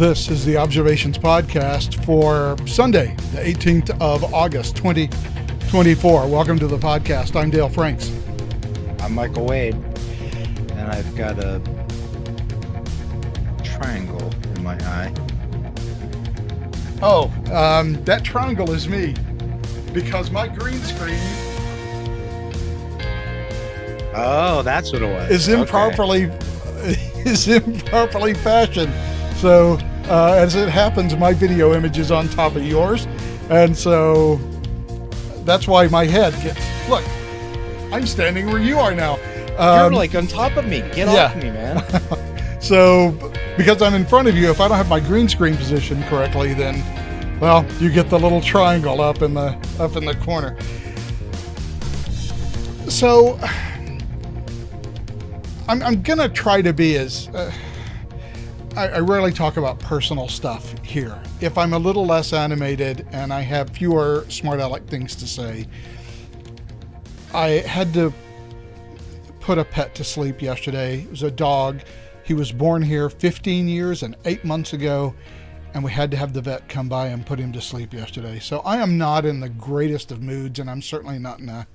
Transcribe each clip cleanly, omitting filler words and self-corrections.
This is the Observations Podcast for Sunday, the 18th of August, 2024. Welcome to the podcast. I'm Dale Franks. I'm Michael Wade, and I've got a triangle in my eye. Oh, that triangle is me, because my green screen that's what it was. is improperly fashioned. So, as it happens, my video image is on top of yours, and so that's why my head gets... Look, I'm standing where you are now. You're like on top of me. Get off me, man. So, because I'm in front of you, if I don't have my green screen positioned correctly, then, well, you get the little triangle up in the corner. So, I'm gonna try to be as... I rarely talk about personal stuff here. If I'm a little less animated and I have fewer smart aleck things to say, I had to put a pet to sleep yesterday. It was a dog. He was born here 15 years and 8 months ago, and we had to have the vet come by and put him to sleep yesterday. So I am not in the greatest of moods, and I'm certainly not in a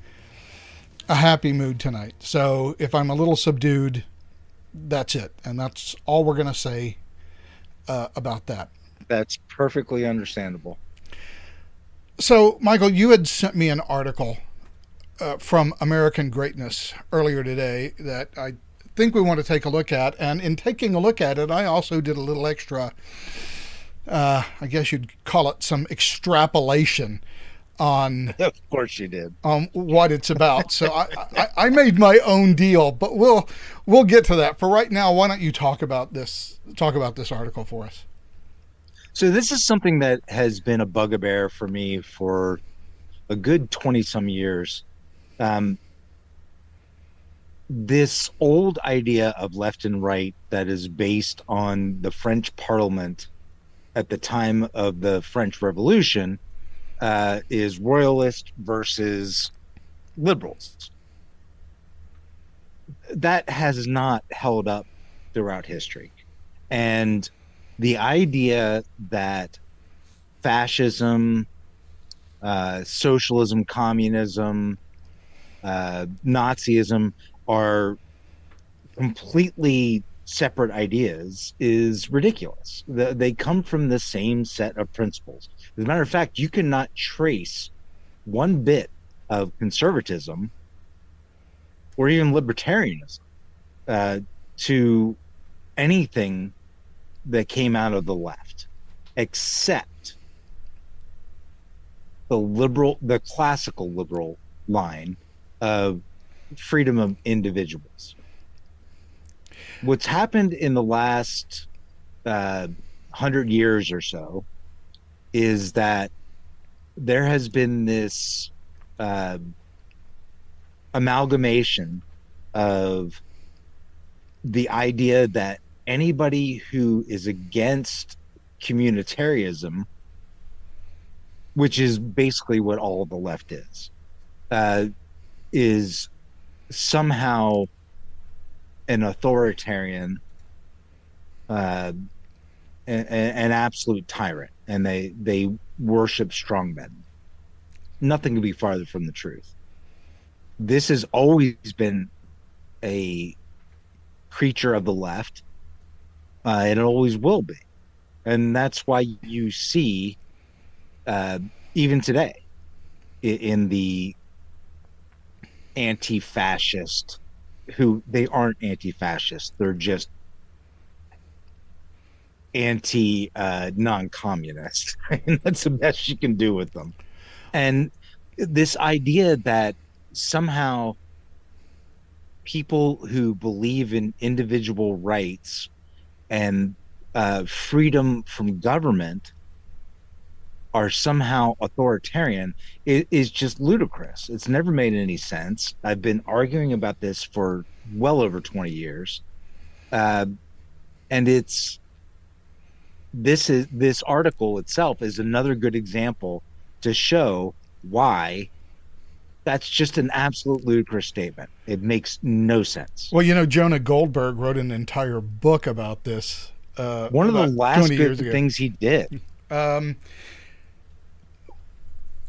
happy mood tonight. So if I'm a little subdued, that's it. And that's all we're going to say about that. That's perfectly understandable. So, Michael, you had sent me an article from American Greatness earlier today that I think we want to take a look at. And in taking a look at it, I also did a little extra, I guess you'd call it some extrapolation on... Of course you did. What it's about. So I made my own deal, but we'll get to that. For right now, why don't you talk about this article for us? So this is something that has been a bugbear for me for a good 20 some years. This old idea of left and right that is based on the French Parliament at the time of the French Revolution is royalist versus liberals. That has not held up throughout history. And the idea that fascism, socialism, communism, Nazism are completely separate ideas is ridiculous. They come from the same set of principles. As a matter of fact, you cannot trace one bit of conservatism or even libertarianism to anything that came out of the left, except the classical liberal line of freedom of individuals. What's happened in the last 100 years or so is that there has been this amalgamation of the idea that anybody who is against communitarianism, which is basically what all of the left is somehow an authoritarian, an absolute tyrant, and they worship strongmen. Nothing could be farther from the truth. This has always been a creature of the left, and it always will be. And that's why you see, even today, in the anti-fascist, who they aren't anti-fascist, they're just non-communist. And that's the best you can do with them. And this idea that somehow people who believe in individual rights and freedom from government are somehow authoritarian is just ludicrous. It's never made any sense. I've been arguing about this for well over 20 years. And this article itself is another good example to show why that's just an absolute ludicrous statement. It makes no sense. Well, Jonah Goldberg wrote an entire book about this One of the about last 20 good years ago. things he did.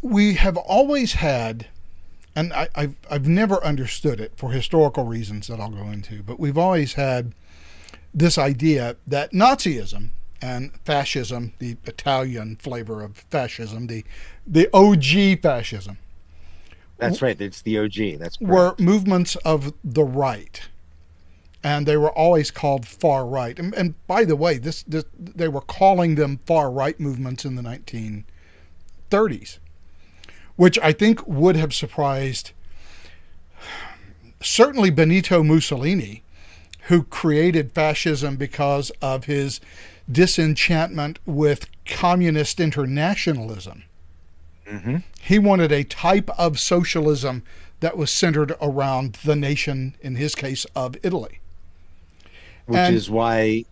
We have always had, and I've never understood it for historical reasons that I'll go into, but we've always had this idea that Nazism and fascism, the Italian flavor of fascism, the OG fascism, That's right. It's the OG. That's were correct. movements of the right. And they were always called far right. And by the way, this they were calling them far right movements in the 1930s, which I think would have surprised certainly Benito Mussolini, who created fascism because of his disenchantment with communist internationalism. Mm-hmm. He wanted a type of socialism that was centered around the nation, in his case, of Italy. Which is why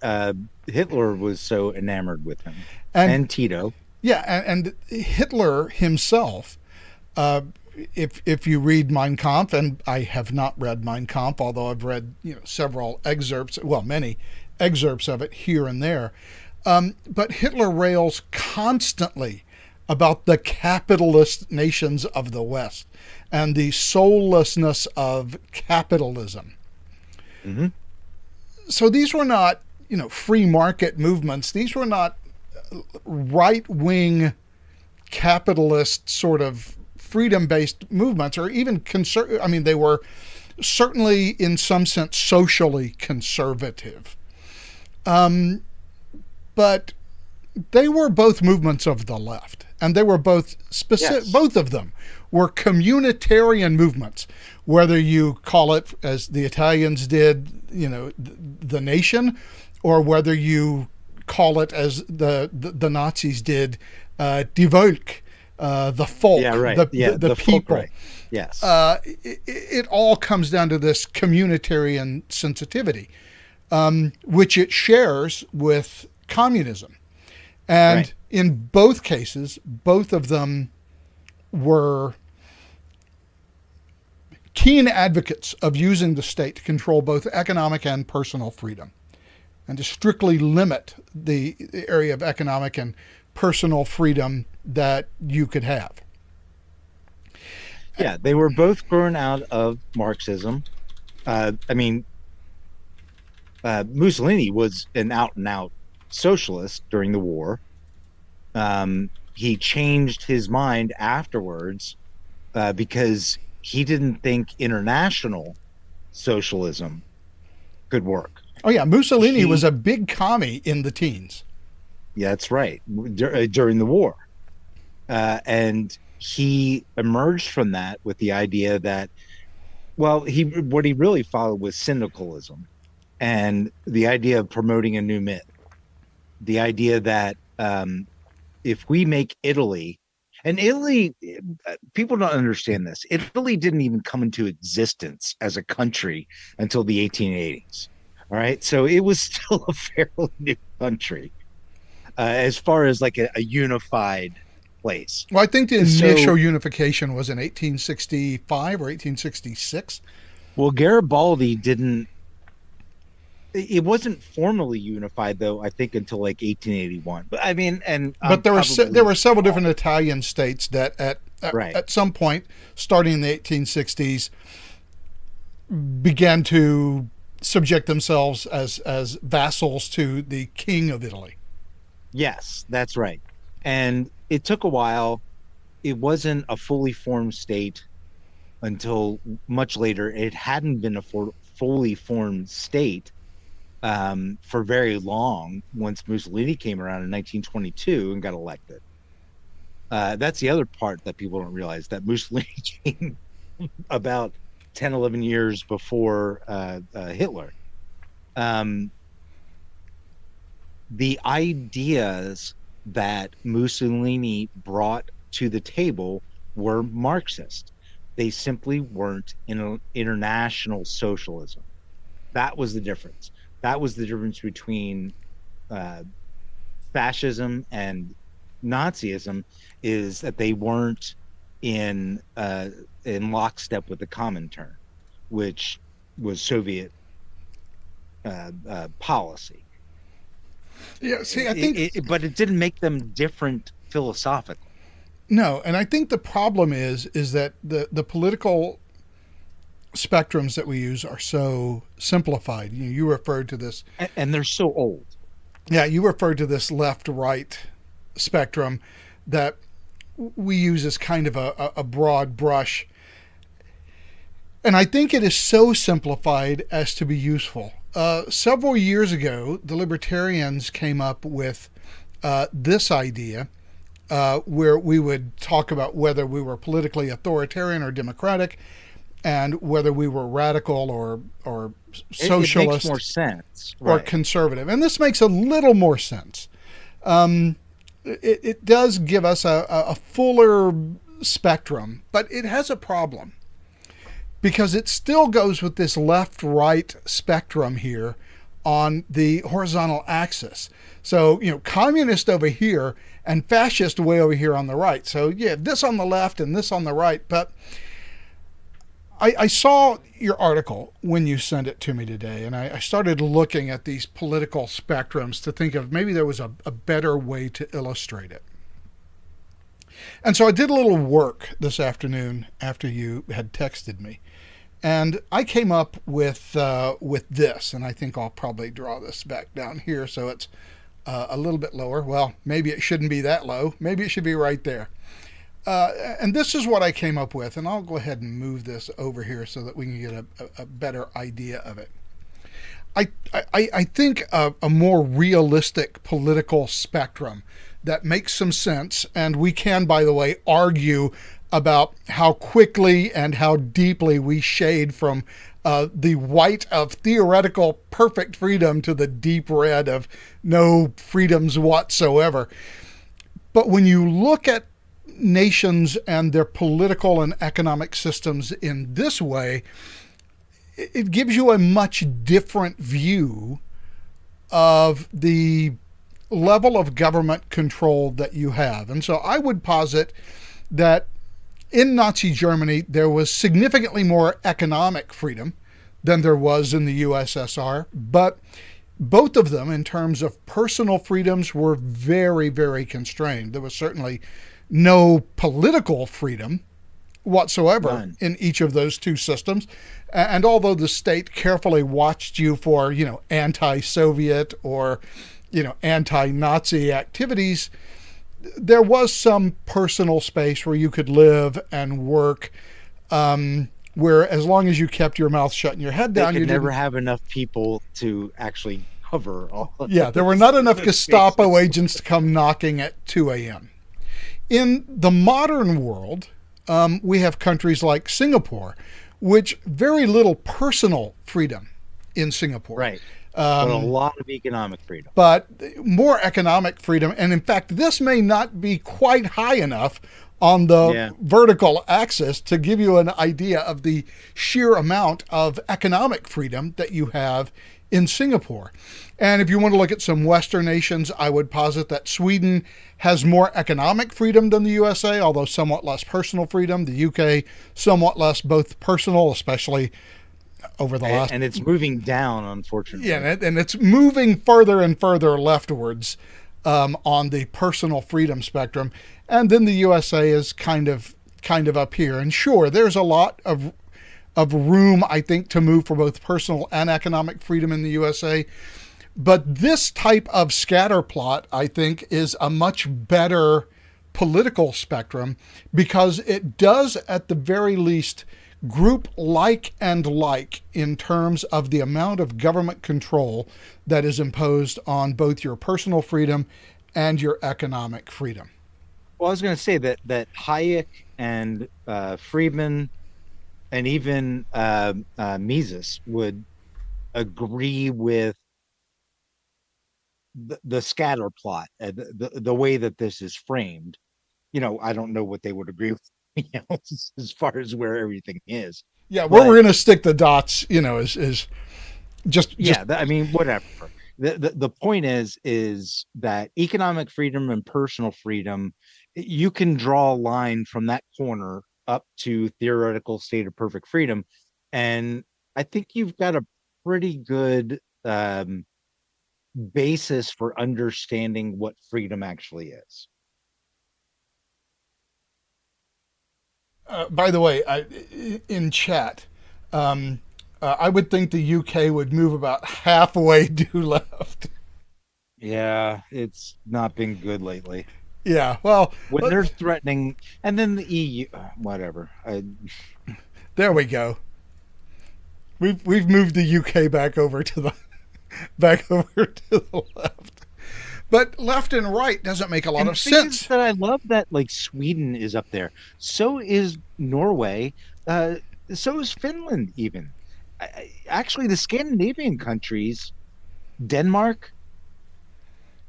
Hitler was so enamored with him, and Tito. Yeah, and Hitler himself, if you read Mein Kampf, and I have not read Mein Kampf, although I've read several excerpts, well, many excerpts of it here and there, but Hitler rails constantly about the capitalist nations of the West and the soullessness of capitalism. Mm-hmm. So these were not, free market movements. These were not right-wing capitalist sort of freedom-based movements, or even they were certainly in some sense socially conservative. But they were both movements of the left, and they were both specific. Yes. Both of them were communitarian movements, whether you call it, as the Italians did, the nation, or whether you call it, as the Nazis did, die Volk, the folk, Yeah, right. the people. Folk, right. Yes. It all comes down to this communitarian sensitivity, which it shares with communism. And Right. in both cases, both of them were keen advocates of using the state to control both economic and personal freedom, and to strictly limit the area of economic and personal freedom that you could have. Yeah, they were both grown out of Marxism. Mussolini was an out and out socialist during the war. He changed his mind afterwards because he didn't think international socialism could work. Oh yeah, Mussolini was a big commie in the teens. Yeah, that's right. During the war. And he emerged from that with the idea that, what he really followed was syndicalism, and the idea of promoting a new myth. The idea that if we make Italy, and Italy, people don't understand this. Italy didn't even come into existence as a country until the 1880s. All right. So it was still a fairly new country as far as like a unified place. Well, I think the initial unification was in 1865 or 1866. Well, Garibaldi didn't. It wasn't formally unified, though, I think, until like 1881. But I mean, but there were several different Italian states that at some point, starting in the 1860s, began to subject themselves as vassals to the king of Italy. Yes, that's right. And it took a while. It wasn't a fully formed state until much later. It hadn't been a fully formed state for very long once Mussolini came around in 1922 and got elected. That's the other part that people don't realize, that Mussolini came about 10, 11 years before Hitler. The ideas that Mussolini brought to the table were Marxist. They simply weren't in international socialism. That was the difference. That was the difference between fascism and Nazism, is that they weren't in lockstep with the Comintern, which was Soviet policy. Yeah, see, I think But it didn't make them different philosophically. no, and I think the problem is that the political spectrums that we use are so simplified. You referred to this. And they're so old. Yeah, you referred to this left-right spectrum that we use as kind of a broad brush. And I think it is so simplified as to be useful. Several years ago, the libertarians came up with this idea where we would talk about whether we were politically authoritarian or democratic, and whether we were radical or socialist, it makes more sense, or right? conservative. And this makes a little more sense. Um, it does give us a fuller spectrum, but it has a problem because it still goes with this left-right spectrum here on the horizontal axis. So, communist over here and fascist way over here on the right. So, yeah, this on the left and this on the right. But I saw your article when you sent it to me today, and I started looking at these political spectrums to think of maybe there was a better way to illustrate it. And so I did a little work this afternoon after you had texted me. And I came up with this, and I think I'll probably draw this back down here so it's a little bit lower. Well, maybe it shouldn't be that low. Maybe it should be right there. And this is what I came up with, and I'll go ahead and move this over here so that we can get a better idea of it. I think a more realistic political spectrum that makes some sense, and we can, by the way, argue about how quickly and how deeply we shade from the white of theoretical perfect freedom to the deep red of no freedoms whatsoever. But when you look at nations and their political and economic systems in this way, it gives you a much different view of the level of government control that you have. And so I would posit that in Nazi Germany, there was significantly more economic freedom than there was in the USSR, but both of them, in terms of personal freedoms, were very, very constrained. There was certainly no political freedom whatsoever None. in each of those two systems. And although the state carefully watched you for, anti-Soviet or, anti-Nazi activities, there was some personal space where you could live and work, where as long as you kept your mouth shut and your head down, They you could never didn't. have enough people to actually cover all of Yeah, there were those not enough Gestapo spaces. agents to come knocking at 2 a.m. In the modern world, we have countries like Singapore, which very little personal freedom in Singapore. Right. But a lot of economic freedom. But more economic freedom. And in fact, this may not be quite high enough on the vertical axis to give you an idea of the sheer amount of economic freedom that you have in Singapore. And if you want to look at some Western nations, I would posit that Sweden has more economic freedom than the USA, although somewhat less personal freedom. The UK, somewhat less both personal, especially over the last... And it's moving down, unfortunately. Yeah, and it's moving further and further leftwards on the personal freedom spectrum. And then the USA is kind of up here. And sure, there's a lot of room, I think, to move for both personal and economic freedom in the USA. But this type of scatter plot, I think, is a much better political spectrum because it does, at the very least, group like and like in terms of the amount of government control that is imposed on both your personal freedom and your economic freedom. Well, I was going to say that Hayek and Friedman and even Mises would agree with the scatter plot, the way that this is framed. I don't know what they would agree with as far as where everything is. Yeah, where we're going to stick the dots, is just I mean, whatever. The point is that economic freedom and personal freedom, you can draw a line from that corner up to theoretical state of perfect freedom, and I think you've got a pretty good basis for understanding what freedom actually is. By the way, in chat, um, I would think the UK would move about halfway due left. Yeah, it's not been good lately. Yeah, well, When they're threatening, and then the EU, whatever. there we go. We've moved the UK back over to the back over to the left. But left and right doesn't make a lot And of the thing is sense. that I love that like Sweden is up there. So is Norway. Uh, so is Finland even. Actually, the Scandinavian countries, Denmark,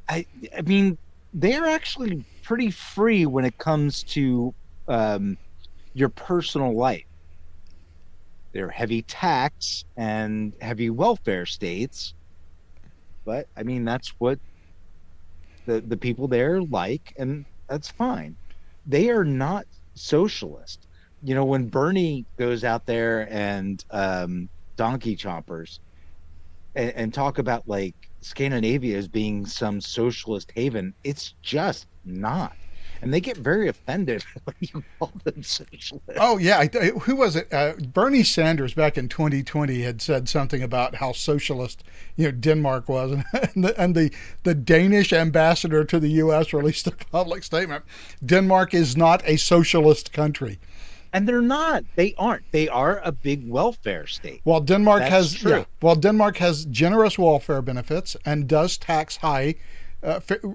I I mean, they're actually pretty free when it comes to um, your personal life. They're heavy tax and heavy welfare states, but I mean that's what the people there like, and that's fine. They are not socialist. You know, when Bernie goes out there and donkey chompers and talk about like Scandinavia as being some socialist haven, it's just not. And they get very offended when you call them socialist. Oh yeah, who was it? Bernie Sanders back in 2020 had said something about how socialist, Denmark was, and the Danish ambassador to the U.S. released a public statement. Denmark is not a socialist country. And they're not. They aren't. They are a big welfare state. While Denmark That's has true. while Denmark has generous welfare benefits and does tax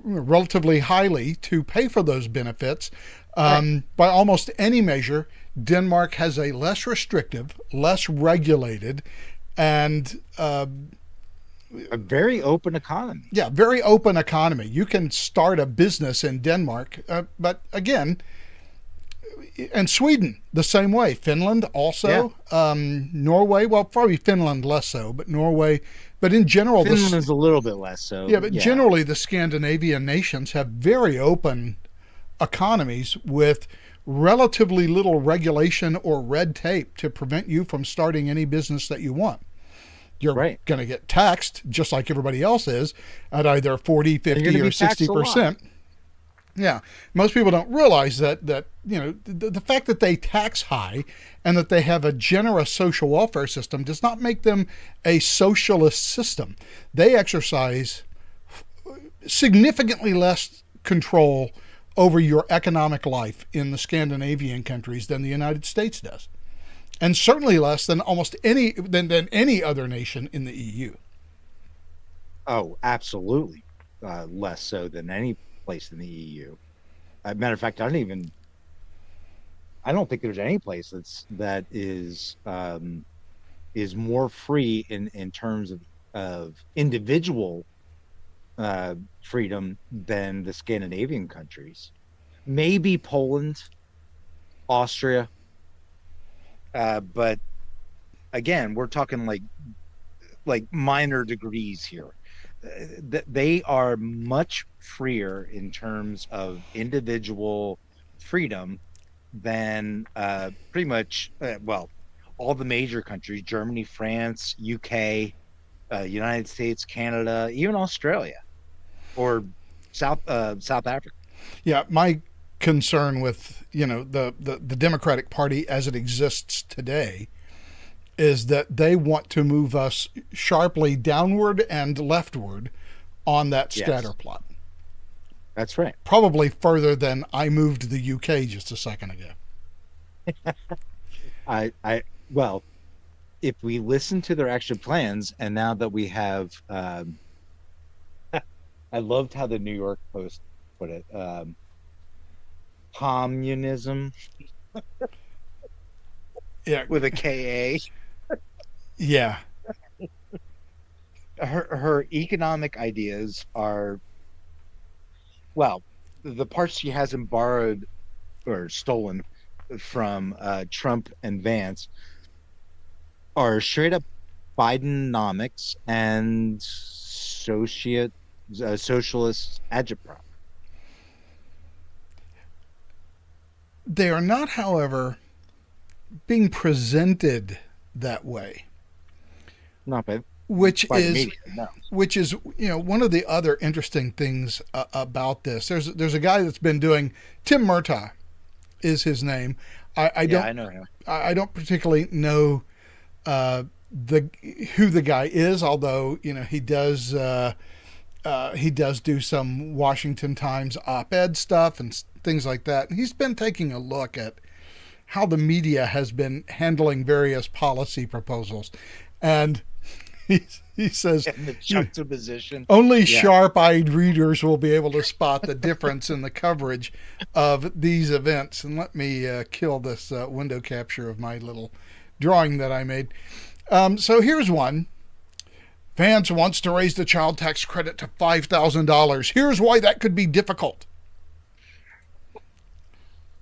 relatively highly to pay for those benefits, Right. by almost any measure, Denmark has a less restrictive, less regulated, and A very open economy. yeah, very open economy. You can start a business in Denmark, but again, and Sweden the same way. Finland Yeah. also, Norway. Well, probably Finland less so, but Norway. But in general, Finland this is a little bit less so, yeah, but but yeah. generally the Scandinavian nations have very open economies with relatively little regulation or red tape to prevent you from starting any business that you want. You're Right. going to get taxed just like everybody else is at either 40, And you're 50, going to or be taxed a lot. 60%. Yeah, most people don't realize that the fact that they tax high and that they have a generous social welfare system does not make them a socialist system. They exercise significantly less control over your economic life in the Scandinavian countries than the United States does, and certainly less than almost than any other nation in the EU. Oh, absolutely. Less so than any place in the EU. Matter of fact, I don't think there's any place that is more free in terms of individual freedom than the Scandinavian countries. Maybe Poland, Austria, but again, we're talking like minor degrees here. They are much freer in terms of individual freedom than pretty much well, all the major countries: Germany, France, UK, United States, Canada, even Australia or South Africa. Yeah, my concern with the Democratic Party as it exists today is that they want to move us sharply downward and leftward on that scatter Yes, plot. that's right. Probably further than I moved the UK just a second ago. I well, if we listen to their actual plans, and now that we have, I loved how the New York Post put it, communism Yeah, with a K yeah, A. Her economic ideas are, well, the parts she hasn't borrowed or stolen from Trump and Vance are straight up Bidenomics and socialist agitprop. they are not, however, being presented that way. Not bad. which by the is media. No. which is one of the other interesting things about this. There's a guy that's been doing, Tim Murtaugh is his name. I don't I know him. I don't particularly know who the guy is, although he does do some Washington Times op-ed stuff and things like that. And he's been taking a look at how the media has been handling various policy proposals, and he says In the juxtaposition. only sharp-eyed readers will be able to spot the difference in the coverage of these events. And let me kill this window capture of my little drawing that I made. So here's one. Vance wants to raise the child tax credit to $5,000. Here's why that could be difficult.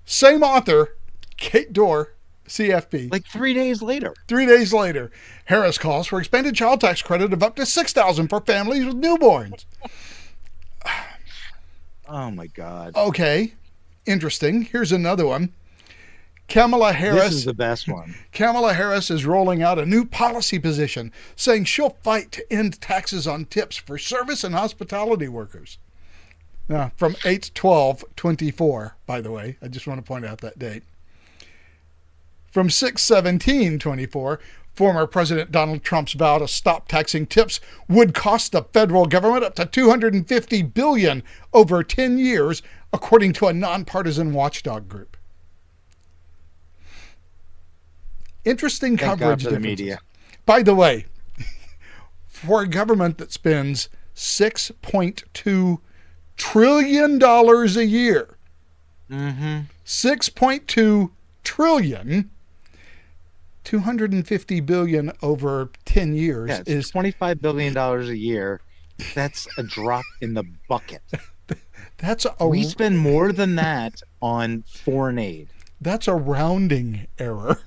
Same author, Kate Dorr, CFP. Like 3 days later. 3 days later, Harris calls for expanded child tax credit of up to $6,000 for families with newborns. Oh my God. Okay, interesting. Here's another one. Kamala Harris. This is the best one. Kamala Harris is rolling out a new policy position, saying she'll fight to end taxes on tips for service and hospitality workers. Now, from 8/12/24, by the way. I just want to point out that date. From 6/17/24, former President Donald Trump's vow to stop taxing tips would cost the federal government up to $250 billion over 10 years, according to a nonpartisan watchdog group. Interesting Thank coverage God for the differences. media. By the way, for a government that spends $6.2 trillion a year, Mm-hmm. $6.2 trillion, $250 billion over 10 years Yeah, it's is $25 billion a year. That's a drop in the bucket. We spend more than that on foreign aid. That's a rounding error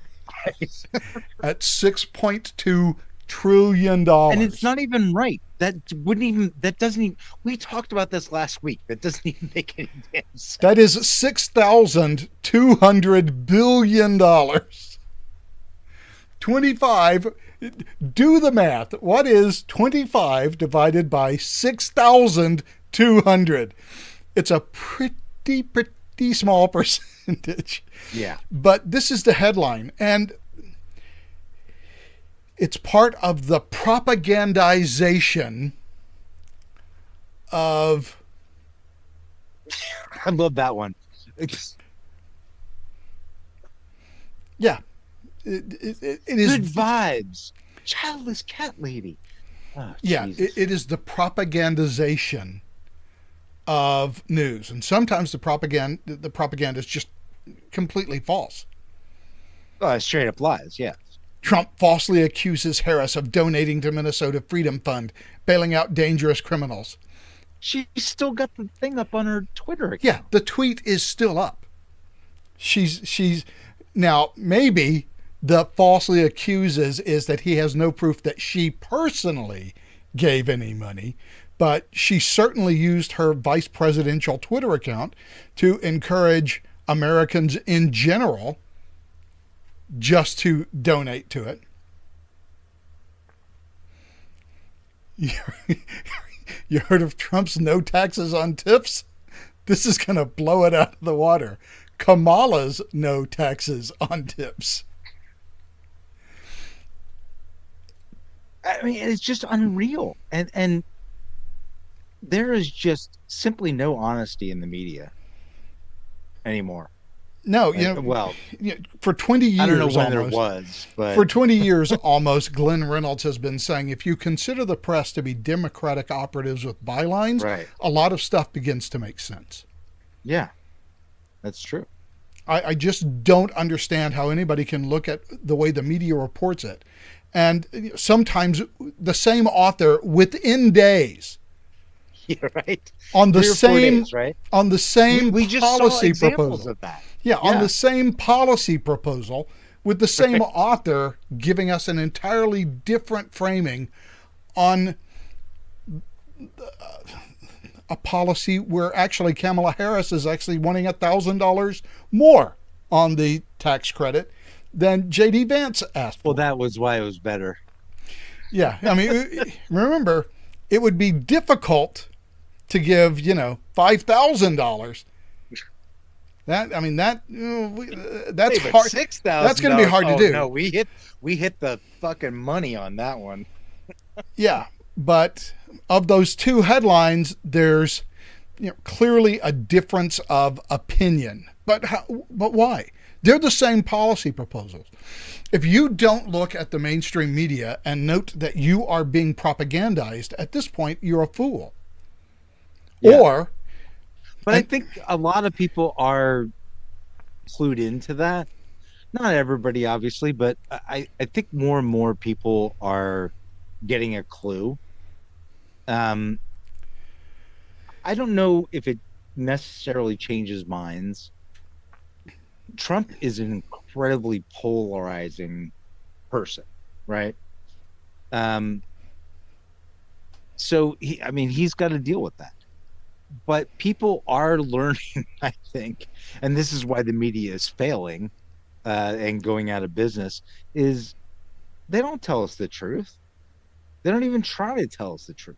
at $6.2 trillion. And it's not even right. That doesn't even, we talked about this last week. That doesn't even make any damn sense. That is $6,200 billion. 25, do the math. What is 25 divided by 6,200? It's a pretty small percentage. Yeah. But this is the headline, and it's part of the propagandization of... I love that one. Yeah. It is good vibes. Childless cat lady. Oh, yeah, Jesus. it is the propagandization of news, and sometimes the propaganda is just completely false. Straight up lies. Yeah. Trump falsely accuses Harris of donating to Minnesota Freedom Fund, bailing out dangerous criminals. She's still got the thing up on her Twitter account. Yeah, the tweet is still up. She's now, maybe the falsely accuses is that he has no proof that she personally gave any money, but she certainly used her vice presidential Twitter account to encourage Americans in general just to donate to it. You heard of Trump's no taxes on tips? This is going to blow it out of the water. Kamala's no taxes on tips. I mean, it's just unreal. And there is just simply no honesty in the media anymore. No, for 20 years, I don't know when almost, there was, but for 20 years almost, Glenn Reynolds has been saying, if you consider the press to be Democratic operatives with bylines, right, a lot of stuff begins to make sense. Yeah, that's true. I just don't understand how anybody can look at the way the media reports it. And sometimes the same author within days. You're right. On the 3 or 4 same days, right? On the same we just policy saw examples proposal. of that. Yeah, on the same policy proposal with the same author giving us an entirely different framing on a policy where actually Kamala Harris is actually wanting $1,000 more on the tax credit than J.D. Vance asked for. Well, that was why it was better. Yeah, I mean, remember, it would be difficult to give, $5,000. That, I mean, that's Hey, but hard. six That's thousand going to be dollars. hard to Oh do. no, we hit the fucking money on that one. Yeah, but of those two headlines, there's clearly a difference of opinion. But why? They're the same policy proposals. If you don't look at the mainstream media and note that you are being propagandized, at this point, you're a fool. Yeah. Or, But I think a lot of people are clued into that. Not everybody, obviously, but I think more and more people are getting a clue. Um, I don't know if it necessarily changes minds. Trump is an incredibly polarizing person, right? Um, so I mean, he's got to deal with that. But people are learning, I think, and this is why the media is failing and going out of business, is they don't tell us the truth. They don't even try to tell us the truth.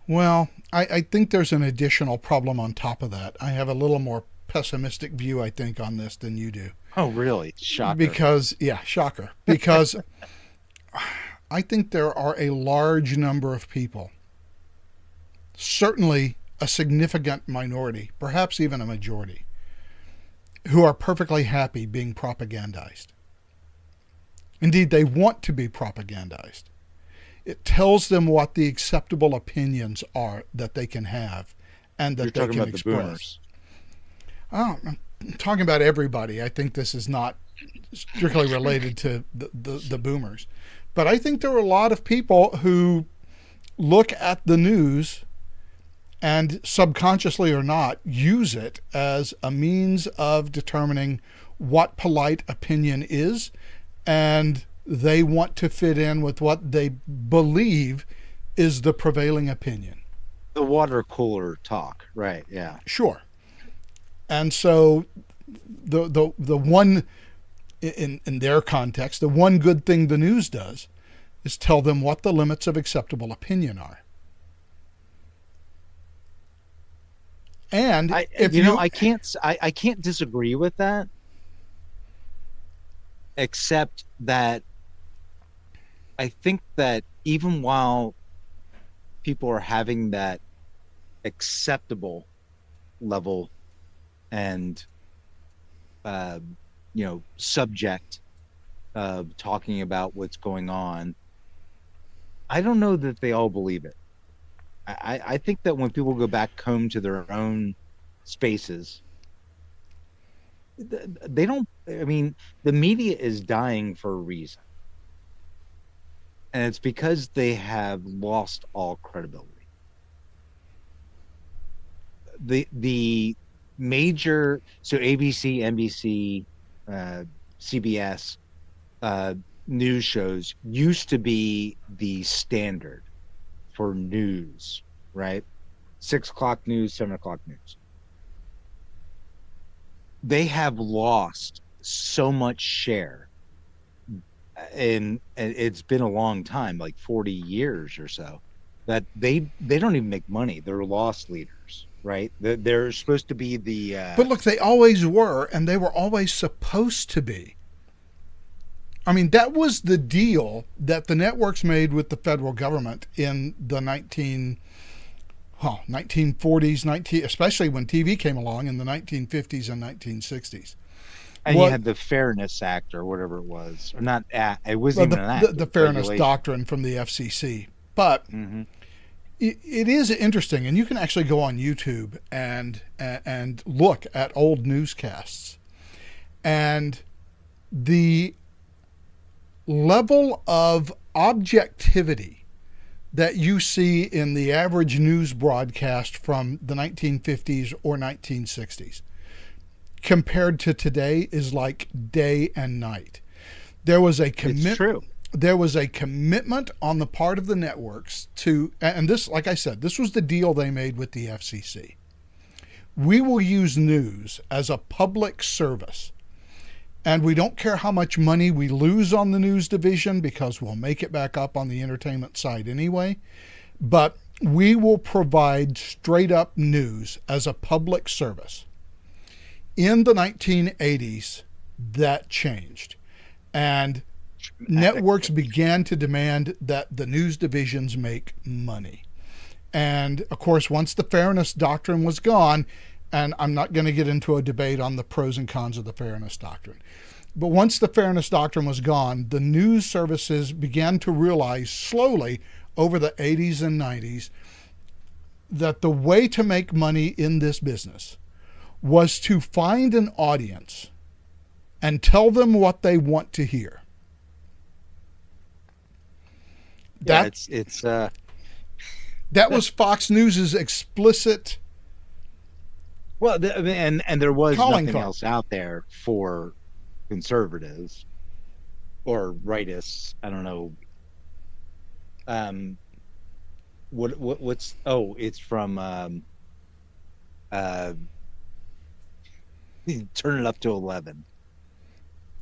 well, I think there's an additional problem on top of that. I have a little more pessimistic view, I think, on this than you do. Oh, really? Shocker. Because, yeah, shocker. Because I think there are a large number of people, certainly a significant minority, perhaps even a majority, who are perfectly happy being propagandized. Indeed, they want to be propagandized. It tells them what the acceptable opinions are that they can have and that You're they talking can about express. the boomers. Oh, I'm talking about everybody. I think this is not strictly related to the boomers. But I think there are a lot of people who look at the news and subconsciously or not use it as a means of determining what polite opinion is, and they want to fit in with what they believe is the prevailing opinion. The water cooler talk, right? Yeah. Sure. And so the one in their context, the one good thing the news does is tell them what the limits of acceptable opinion are. And I can't disagree with that, except that I think that even while people are having that acceptable level and subject of talking about what's going on, I don't know that they all believe it. I think that when people go back home to their own spaces, they don't. I mean, the media is dying for a reason, and it's because they have lost all credibility. The major, so ABC, NBC, CBS news shows used to be the standard for news, right? 6 o'clock news, 7 o'clock news. They have lost so much share, and it's been a long time, like 40 years or so, that they don't even make money. They're loss leaders, right? They're supposed to be the but look, they always were, and they were always supposed to be. I mean, that was the deal that the networks made with the federal government in the 1940s, especially when TV came along in the 1950s and 1960s. and you had the Fairness Act or whatever it was, or not. It wasn't even an act. The Fairness Doctrine from the FCC. But it is interesting, and you can actually go on YouTube and look at old newscasts, and the level of objectivity that you see in the average news broadcast from the 1950s or 1960s compared to today is like day and night. There was a There was a commitment on the part of the networks to, and this, like I said, this was the deal they made with the FCC. We will use news as a public service, And we don't care how much money we lose on the news division because we'll make it back up on the entertainment side anyway. But we will provide straight up news as a public service. In the 1980s, that changed. And networks began to demand that the news divisions make money. And of course, once the fairness doctrine was gone, and I'm not going to get into a debate on the pros and cons of the fairness doctrine, but once the fairness doctrine was gone, the news services began to realize slowly over the 80s and 90s that the way to make money in this business was to find an audience and tell them what they want to hear. Yeah, That was Fox News's explicit. Well, and there was calling nothing card. else out there for conservatives or rightists. I don't know. What's it's from Turn It Up to 11.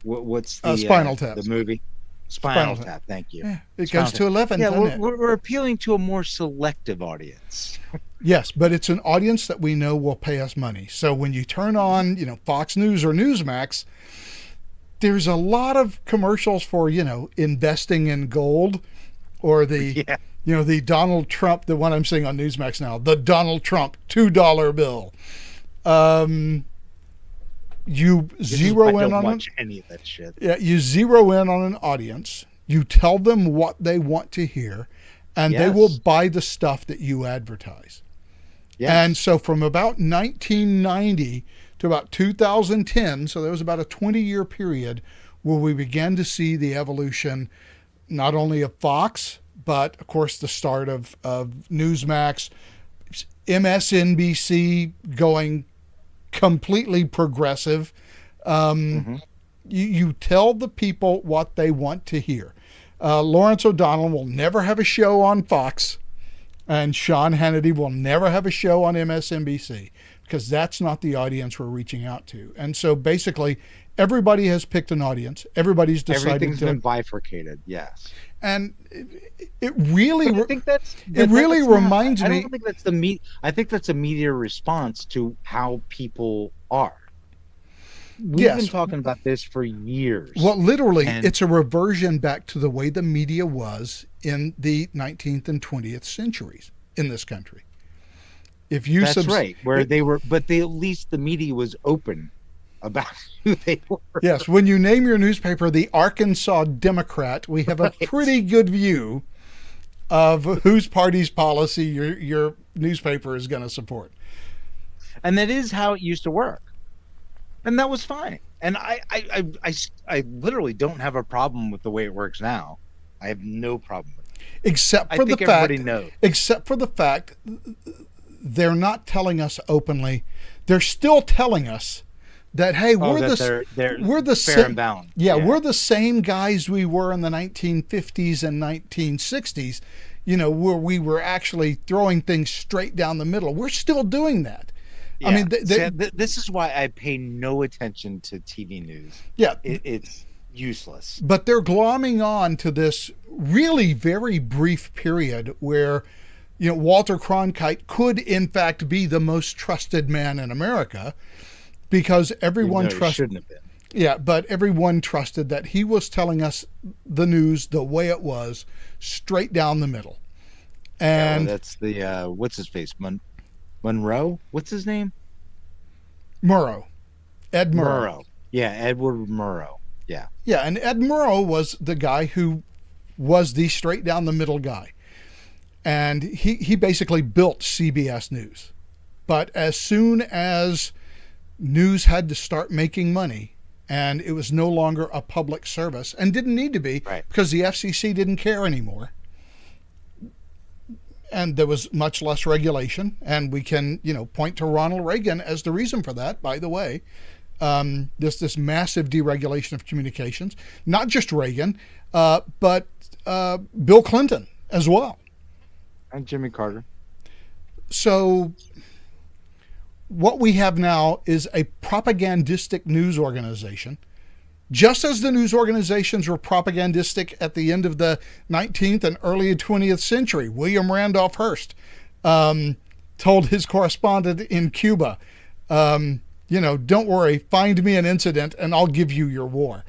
What's the Spinal Tap? The movie Spinal Tap. Thank you. Yeah, it Spinal goes Tap. to 11. Yeah, doesn't it? we're appealing to a more selective audience. Yes, but it's an audience that we know will pay us money. So when you turn on, Fox News or Newsmax, there's a lot of commercials for, investing in gold, or the, the Donald Trump, the one I'm seeing on Newsmax now, the Donald Trump $2 bill. You zero in on any of that shit. Yeah, you zero in on an audience. You tell them what they want to hear, and they will buy the stuff that you advertise. Yes. And so from about 1990 to about 2010, so there was about a 20-year period where we began to see the evolution not only of Fox, but of course the start of Newsmax, MSNBC going completely progressive. You tell the people what they want to hear. Lawrence O'Donnell will never have a show on Fox, and Sean Hannity will never have a show on MSNBC, because that's not the audience we're reaching out to. And so basically, everybody has picked an audience. Everybody's decided. Everything's been bifurcated. Yes. And it really, I think reminds me. I don't think that's the I think that's a media response to how people are. We've been talking about this for years. Well, literally, it's a reversion back to the way the media was in the 19th and 20th centuries in this country. That's right, where they were, but at least the media was open about who they were. Yes, when you name your newspaper the Arkansas Democrat, we have a pretty good view of whose party's policy your newspaper is going to support. And that is how it used to work. And that was fine. And I literally don't have a problem with the way it works now. I have no problem with it. Except for the fact they're not telling us openly. They're still telling us that, hey, we're the fair and balanced. Yeah, we're the same guys we were in the 1950s and 1960s, where we were actually throwing things straight down the middle. We're still doing that. Yeah. I mean, this is why I pay no attention to TV news. Yeah. It's useless. But they're glomming on to this really very brief period where, Walter Cronkite could, in fact, be the most trusted man in America, because everyone shouldn't have been. Yeah, but everyone trusted that he was telling us the news the way it was, straight down the middle. And that's the what's his face, Monroe? What's his name? Murrow. Ed Murrow. Yeah, Edward Murrow. Yeah. Yeah, and Ed Murrow was the guy who was the straight down the middle guy. And he basically built CBS News. But as soon as news had to start making money, and it was no longer a public service, and didn't need to be, because the FCC didn't care anymore, and there was much less regulation, and we can, point to Ronald Reagan as the reason for that, by the way. This massive deregulation of communications, not just Reagan, but Bill Clinton as well. And Jimmy Carter. So what we have now is a propagandistic news organization Just as the news organizations were propagandistic at the end of the 19th and early 20th century, William Randolph Hearst told his correspondent in Cuba, don't worry, find me an incident and I'll give you your war.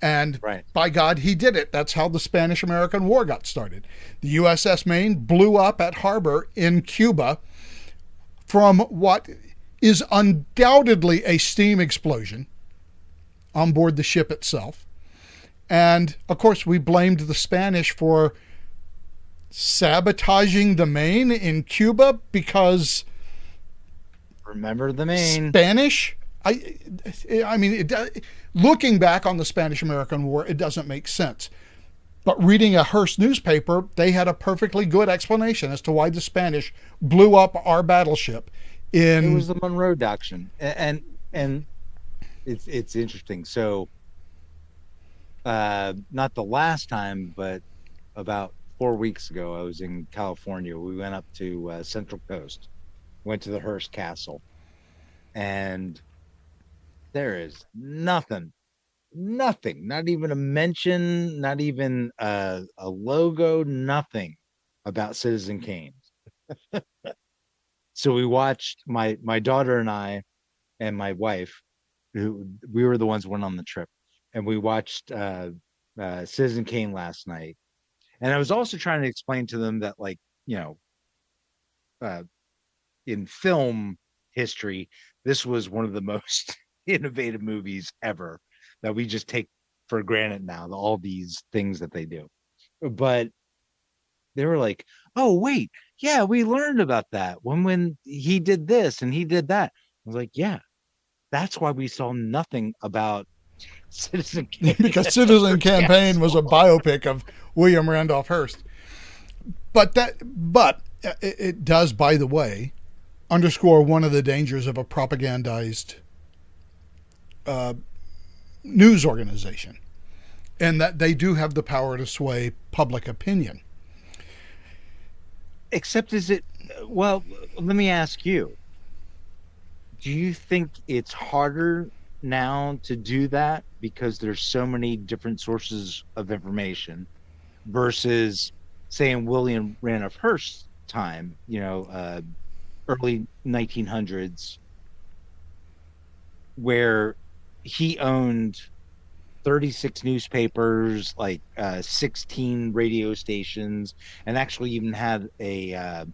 And right. by God, he did it. That's how the Spanish-American War got started. The USS Maine blew up at harbor in Cuba from what is undoubtedly a steam explosion on board the ship itself. And of course, we blamed the Spanish for sabotaging the Maine in Cuba because remember the Maine Spanish. Looking back on the Spanish-American War, it doesn't make sense. But reading a Hearst newspaper, they had a perfectly good explanation as to why the Spanish blew up our battleship. It was the Monroe Doctrine, and it's interesting. So, not the last time, but about 4 weeks ago, I was in California. We went up to Central Coast, went to the Hearst Castle, and there is nothing, not even a mention, not even a logo, nothing about Citizen Kane. So we watched, my daughter and I and my wife, who we were the ones who went on the trip, and we watched Citizen Kane last night. And I was also trying to explain to them that, like, in film history, this was one of the most innovative movies ever that we just take for granted now, all these things that they do. But they were like, oh, wait, yeah, we learned about that when he did this and he did that. I was like, yeah, that's why we saw nothing about Citizen Kane. Because Citizen Campaign was a biopic of William Randolph Hearst. But it does, by the way, underscore one of the dangers of a propagandized news organization, and that they do have the power to sway public opinion. Except well, let me ask you, do you think it's harder now to do that because there's so many different sources of information versus, say, in William Randolph Hearst's time, early 1900s, where he owned 36 newspapers, like 16 radio stations, and actually even had a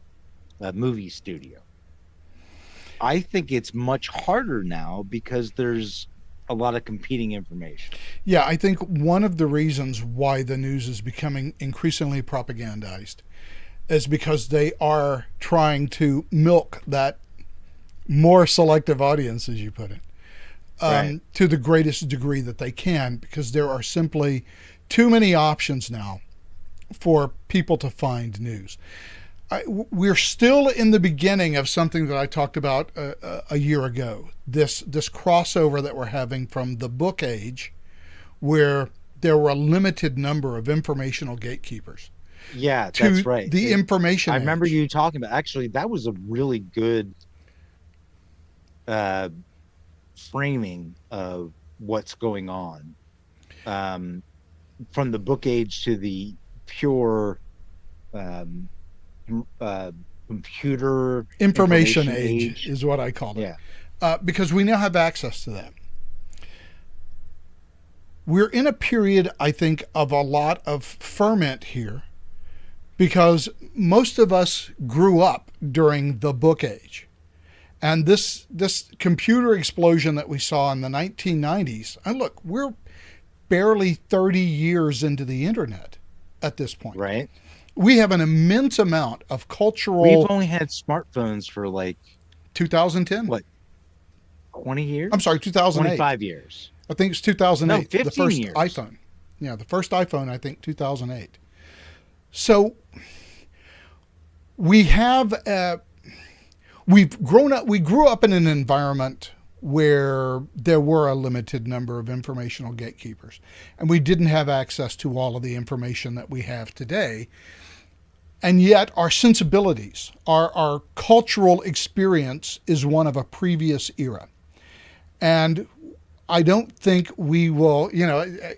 movie studio? I think it's much harder now because there's a lot of competing information. Yeah, I think one of the reasons why the news is becoming increasingly propagandized is because they are trying to milk that more selective audience, as you put it, right, to the greatest degree that they can, because there are simply too many options now for people to find news. We're still in the beginning of something that I talked about a year ago, this crossover that we're having from the book age, where there were a limited number of informational gatekeepers. Yeah, that's right. The information I age. remember you talking about, actually, that was a really good framing of what's going on, from the book age to the pure computer information age is what I called it. Yeah. Because we now have access to that. We're in a period, I think, of a lot of ferment here, because most of us grew up during the book age. And this computer explosion that we saw in the 1990s, and look, we're barely 30 years into the internet at this point. Right. We have an immense amount of cultural... We've only had smartphones for like... 2010? What, 20 years? I'm sorry, 2008. 25 years. I think it's 2008. No, 15 the first years. iPhone. Yeah, the first iPhone, I think, 2008. So we have... we grew up in an environment where there were a limited number of informational gatekeepers, and we didn't have access to all of the information that we have today. And yet our sensibilities, our cultural experience is one of a previous era. And I don't think we will,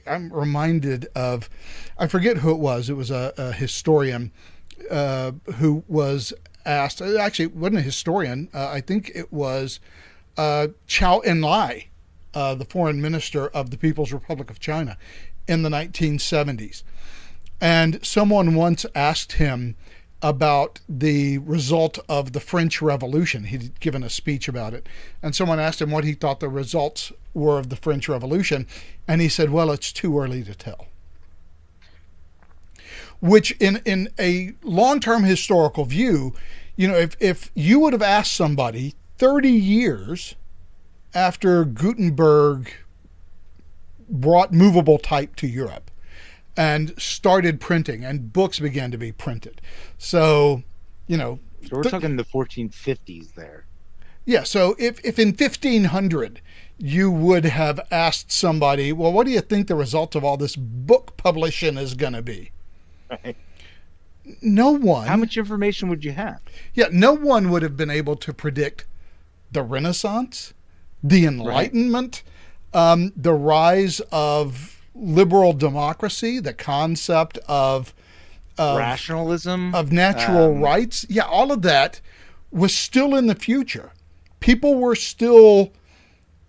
I'm reminded of, I forget who it was. It was a historian who was asked, actually, it wasn't a historian. I think it was Chow En-lai, the foreign minister of the People's Republic of China in the 1970s. And someone once asked him about the result of the French Revolution. He'd given a speech about it. And someone asked him what he thought the results were of the French Revolution. And he said, well, it's too early to tell. Which in a long-term historical view, if you would have asked somebody 30 years after Gutenberg brought movable type to Europe and started printing, and books began to be printed. So, So we're talking the 1450s there. Yeah, so if in 1500 you would have asked somebody, well, what do you think the result of all this book publishing is going to be? Right. No one. How much information would you have? Yeah, no one would have been able to predict the Renaissance, the Enlightenment, the rise of liberal democracy, the concept of rationalism, of natural rights. Yeah, all of that was still in the future. People were still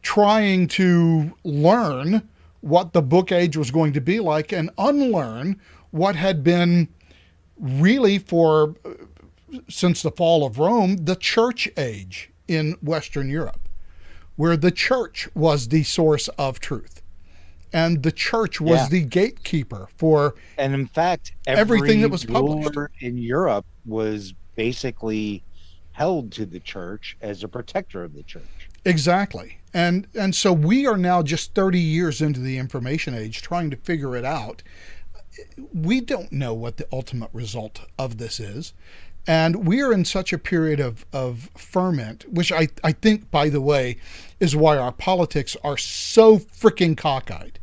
trying to learn what the book age was going to be like and unlearn what had been really since the fall of Rome, the church age in Western Europe, where the church was the source of truth. And the church was the gatekeeper for, and in fact, everything that was published in Europe was basically held to the church as a protector of the church. Exactly. And so we are now just 30 years into the information age trying to figure it out. We don't know what the ultimate result of this is. And we are in such a period of ferment, which I think, by the way, is why our politics are so freaking cockeyed.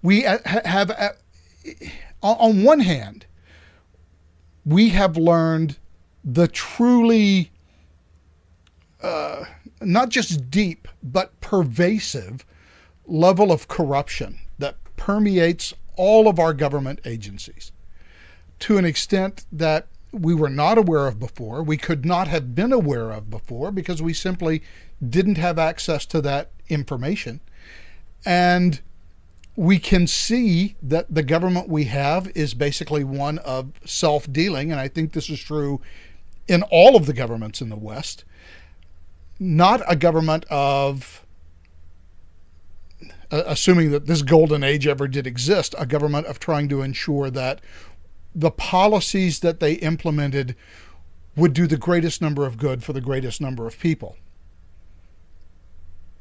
We have, on one hand, we have learned the truly, not just deep, but pervasive level of corruption that permeates all of our government agencies, to an extent that we were not aware of before, we could not have been aware of before, because we simply didn't have access to that information. And we can see that the government we have is basically one of self-dealing, and I think this is true in all of the governments in the West. Not a government of, assuming that this golden age ever did exist, a government of trying to ensure that the policies that they implemented would do the greatest number of good for the greatest number of people.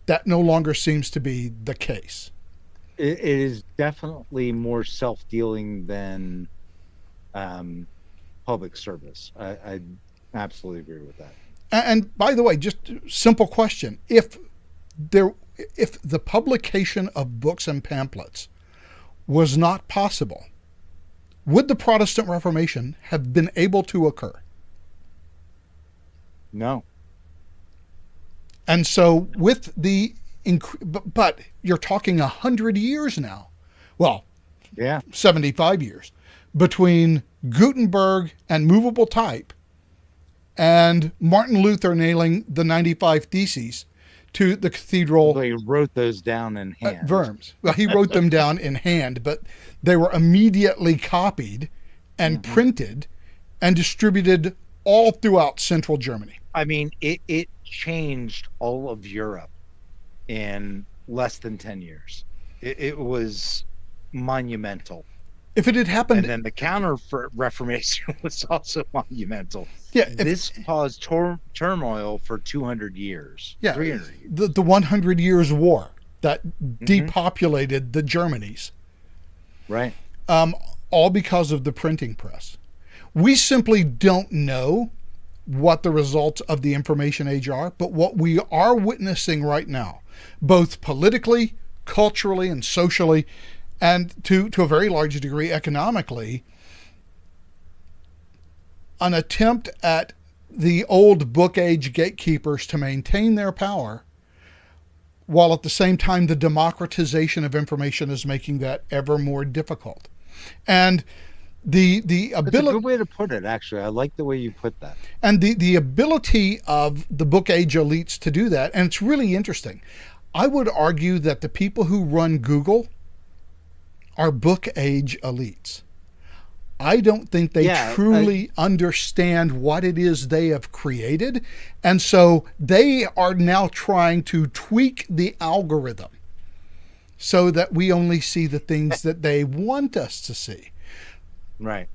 That no longer seems to be the case. It is definitely more self-dealing than public service. I absolutely agree with that. And by the way, just simple question. If the publication of books and pamphlets was not possible, would the Protestant Reformation have been able to occur? No. And so with but you're talking 100 years now. Well, 75 years between Gutenberg and movable type and Martin Luther nailing the 95 Theses to the cathedral. Well, he wrote those down in hand. At Worms. Well, he wrote them down in hand, but they were immediately copied and printed and distributed all throughout central Germany. I mean, it changed all of Europe in less than 10 years. It was monumental. If it had happened... And then the Counter-Reformation was also monumental. Yeah, this caused turmoil for 200 years. Yeah, 300 years. The 100 Years' War that depopulated the Germanys. Right. All because of the printing press. We simply don't know what the results of the information age are, but what we are witnessing right now, both politically, culturally, and socially, and to a very large degree economically, an attempt at the old book age gatekeepers to maintain their power while at the same time the democratization of information is making that ever more difficult. And the That's a ability good way to put it, actually. I like the way you put that. and the ability of the book age elites to do that, and it's really interesting. I would argue that the people who run Google are book age elites. I don't think they truly understand what it is they have created. And so they are now trying to tweak the algorithm so that we only see the things that they want us to see. Right.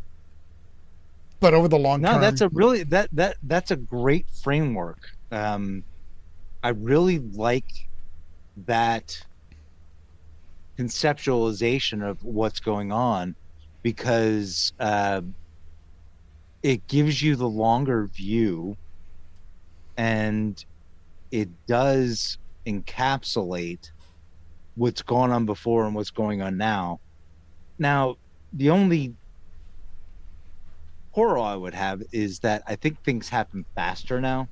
But over the long term. No, that's a really that's a great framework. I really like that conceptualization of what's going on, because it gives you the longer view, and it does encapsulate what's gone on before and what's going on now. Now, the only horror I would have is that I think things happen faster now.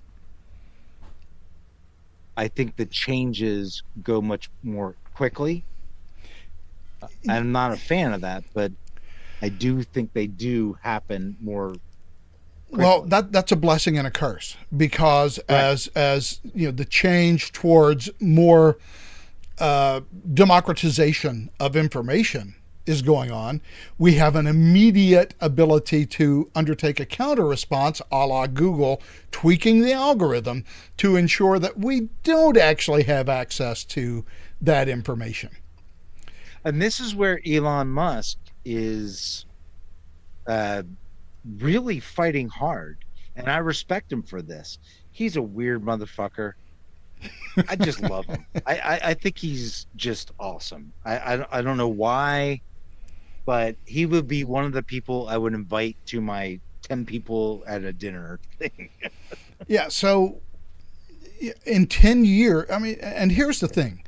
I think the changes go much more quickly. I'm not a fan of that, but I do think they do happen more quickly. Well, that's a blessing and a curse, because as you know, the change towards more democratization of information is going on, we have an immediate ability to undertake a counter response, a la Google, tweaking the algorithm to ensure that we don't actually have access to that information. And this is where Elon Musk is really fighting hard, and I respect him for this. He's a weird motherfucker. I just love him. I think he's just awesome. I don't know why, but he would be one of the people I would invite to my 10 people at a dinner thing. Yeah, so in 10 years, I mean, and here's the thing.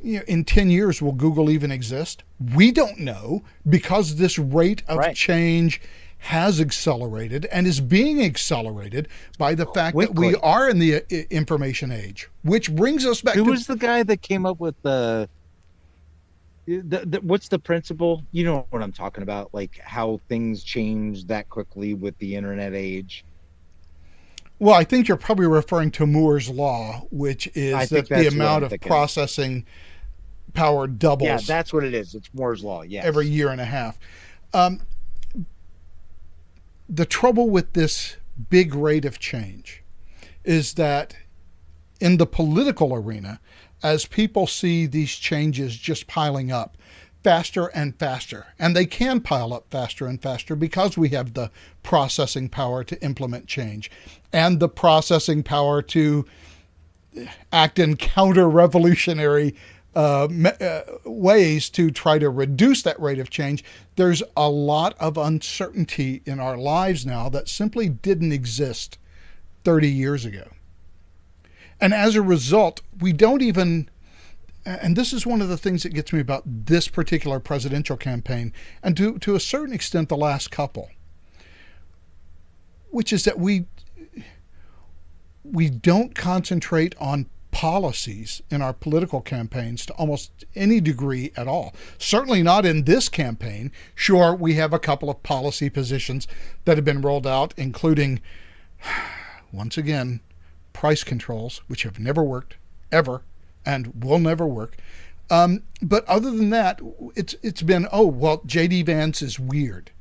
You know, in 10 years, will Google even exist? We don't know, because this rate of change has accelerated and is being accelerated by the fact that we are in the information age, which brings us back to... Who was the guy that came up with the what's the principle? You know what I'm talking about, like how things change that quickly with the internet age. Well, I think you're probably referring to Moore's law, which is that the amount of processing power doubles. Yeah, that's what it is. It's Moore's law. Yeah, every year and a half. The trouble with this big rate of change is that in the political arena, as people see these changes just piling up faster and faster, and they can pile up faster and faster because we have the processing power to implement change and the processing power to act in counter-revolutionary ways to try to reduce that rate of change. There's a lot of uncertainty in our lives now that simply didn't exist 30 years ago. And as a result, we don't even, and this is one of the things that gets me about this particular presidential campaign, and to a certain extent the last couple, which is that we don't concentrate on policies in our political campaigns to almost any degree at all. Certainly not in this campaign. Sure, we have a couple of policy positions that have been rolled out, including, once again, price controls, which have never worked, ever, and will never work. But other than that, it's been, oh, well, J.D. Vance is weird.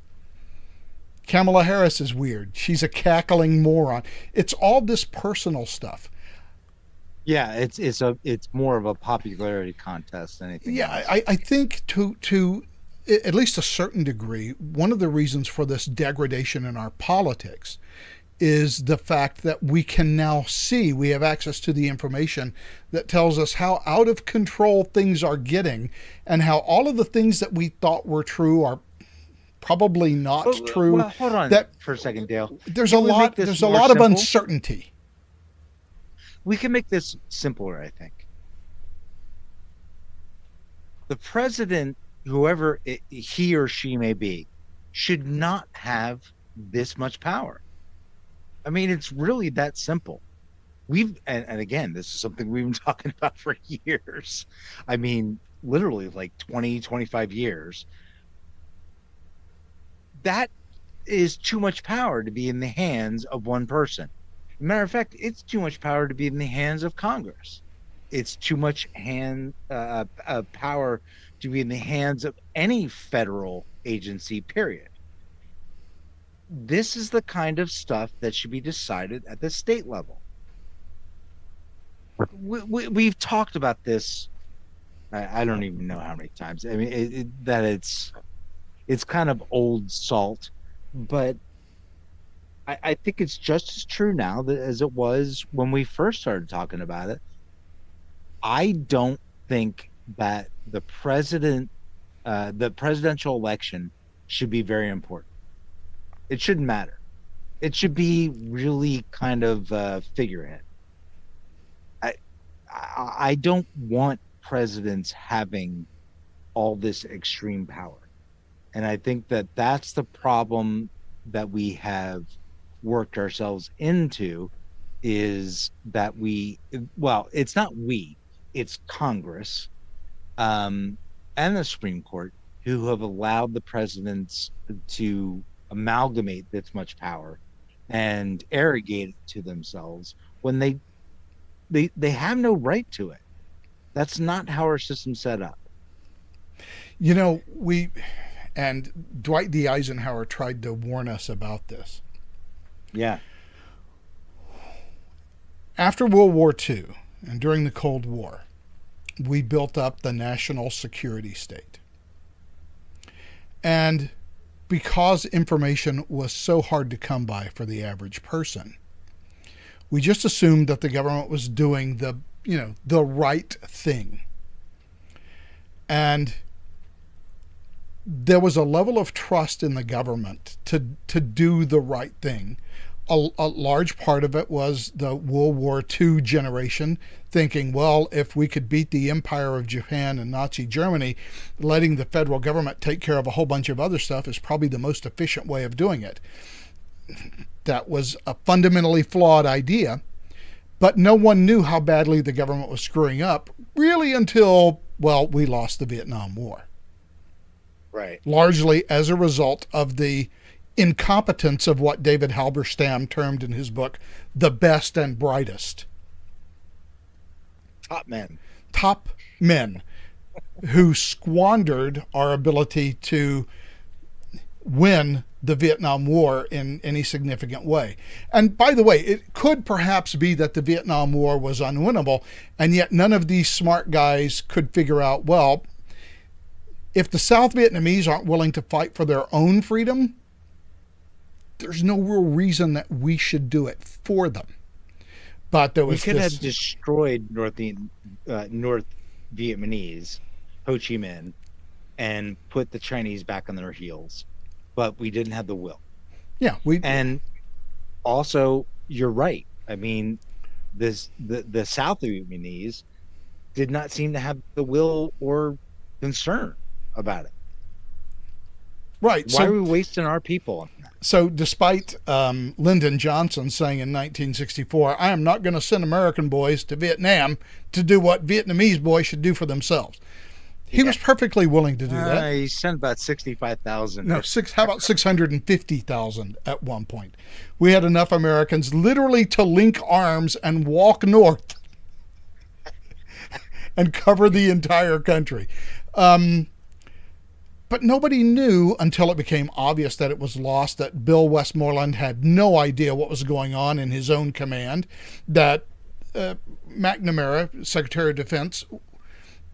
Kamala Harris is weird. She's a cackling moron. It's all this personal stuff. Yeah, it's more of a popularity contest than anything else. I think to at least a certain degree, one of the reasons for this degradation in our politics is the fact that we can now see, we have access to the information that tells us how out of control things are getting, and how all of the things that we thought were true are probably not true. Well, hold on for a second, Dale. There's a lot of uncertainty. We can make this simpler, I think. The president, whoever he or she may be, should not have this much power. I mean, it's really that simple. and again, this is something we've been talking about for years. I mean, literally like 20, 25 years. That is too much power to be in the hands of one person. Matter of fact, it's too much power to be in the hands of Congress. It's too much power to be in the hands of any federal agency, period. This is the kind of stuff that should be decided at the state level. We've talked about this. I don't even know how many times. I mean, it's kind of old salt, but I think it's just as true now as it was when we first started talking about it. I don't think that the presidential election should be very important. It shouldn't matter. It should be really kind of figurehead. I don't want presidents having all this extreme power. And I think that that's the problem that we have worked ourselves into, is that it's not we, it's Congress and the Supreme Court who have allowed the presidents to amalgamate this much power and arrogate it to themselves when they have no right to it. That's not how our system's set up. You know, and Dwight D. Eisenhower tried to warn us about this. Yeah. After World War II and during the Cold War, we built up the national security state. And because information was so hard to come by for the average person, we just assumed that the government was doing the right thing. And there was a level of trust in the government to do the right thing. A large part of it was the World War II generation thinking, well, if we could beat the Empire of Japan and Nazi Germany, letting the federal government take care of a whole bunch of other stuff is probably the most efficient way of doing it. That was a fundamentally flawed idea, but no one knew how badly the government was screwing up really until, well, we lost the Vietnam War. Right. Largely as a result of the incompetence of what David Halberstam termed in his book, the best and brightest. Top men who squandered our ability to win the Vietnam War in any significant way. And by the way, it could perhaps be that the Vietnam War was unwinnable, and yet none of these smart guys could figure out, well, if the South Vietnamese aren't willing to fight for their own freedom, there's no real reason that we should do it for them. But there was we could have destroyed North Vietnamese, Ho Chi Minh, and put the Chinese back on their heels, but we didn't have the will. Yeah, and also you're right. I mean, the South Vietnamese did not seem to have the will or concern about it. Right. Why are we wasting our people on that? So despite Lyndon Johnson saying in 1964, I am not going to send American boys to Vietnam to do what Vietnamese boys should do for themselves. He was perfectly willing to do that. He sent about 65,000. No, how about 650,000 at one point? We had enough Americans literally to link arms and walk north and cover the entire country. But nobody knew until it became obvious that it was lost, that Bill Westmoreland had no idea what was going on in his own command, that McNamara, Secretary of Defense,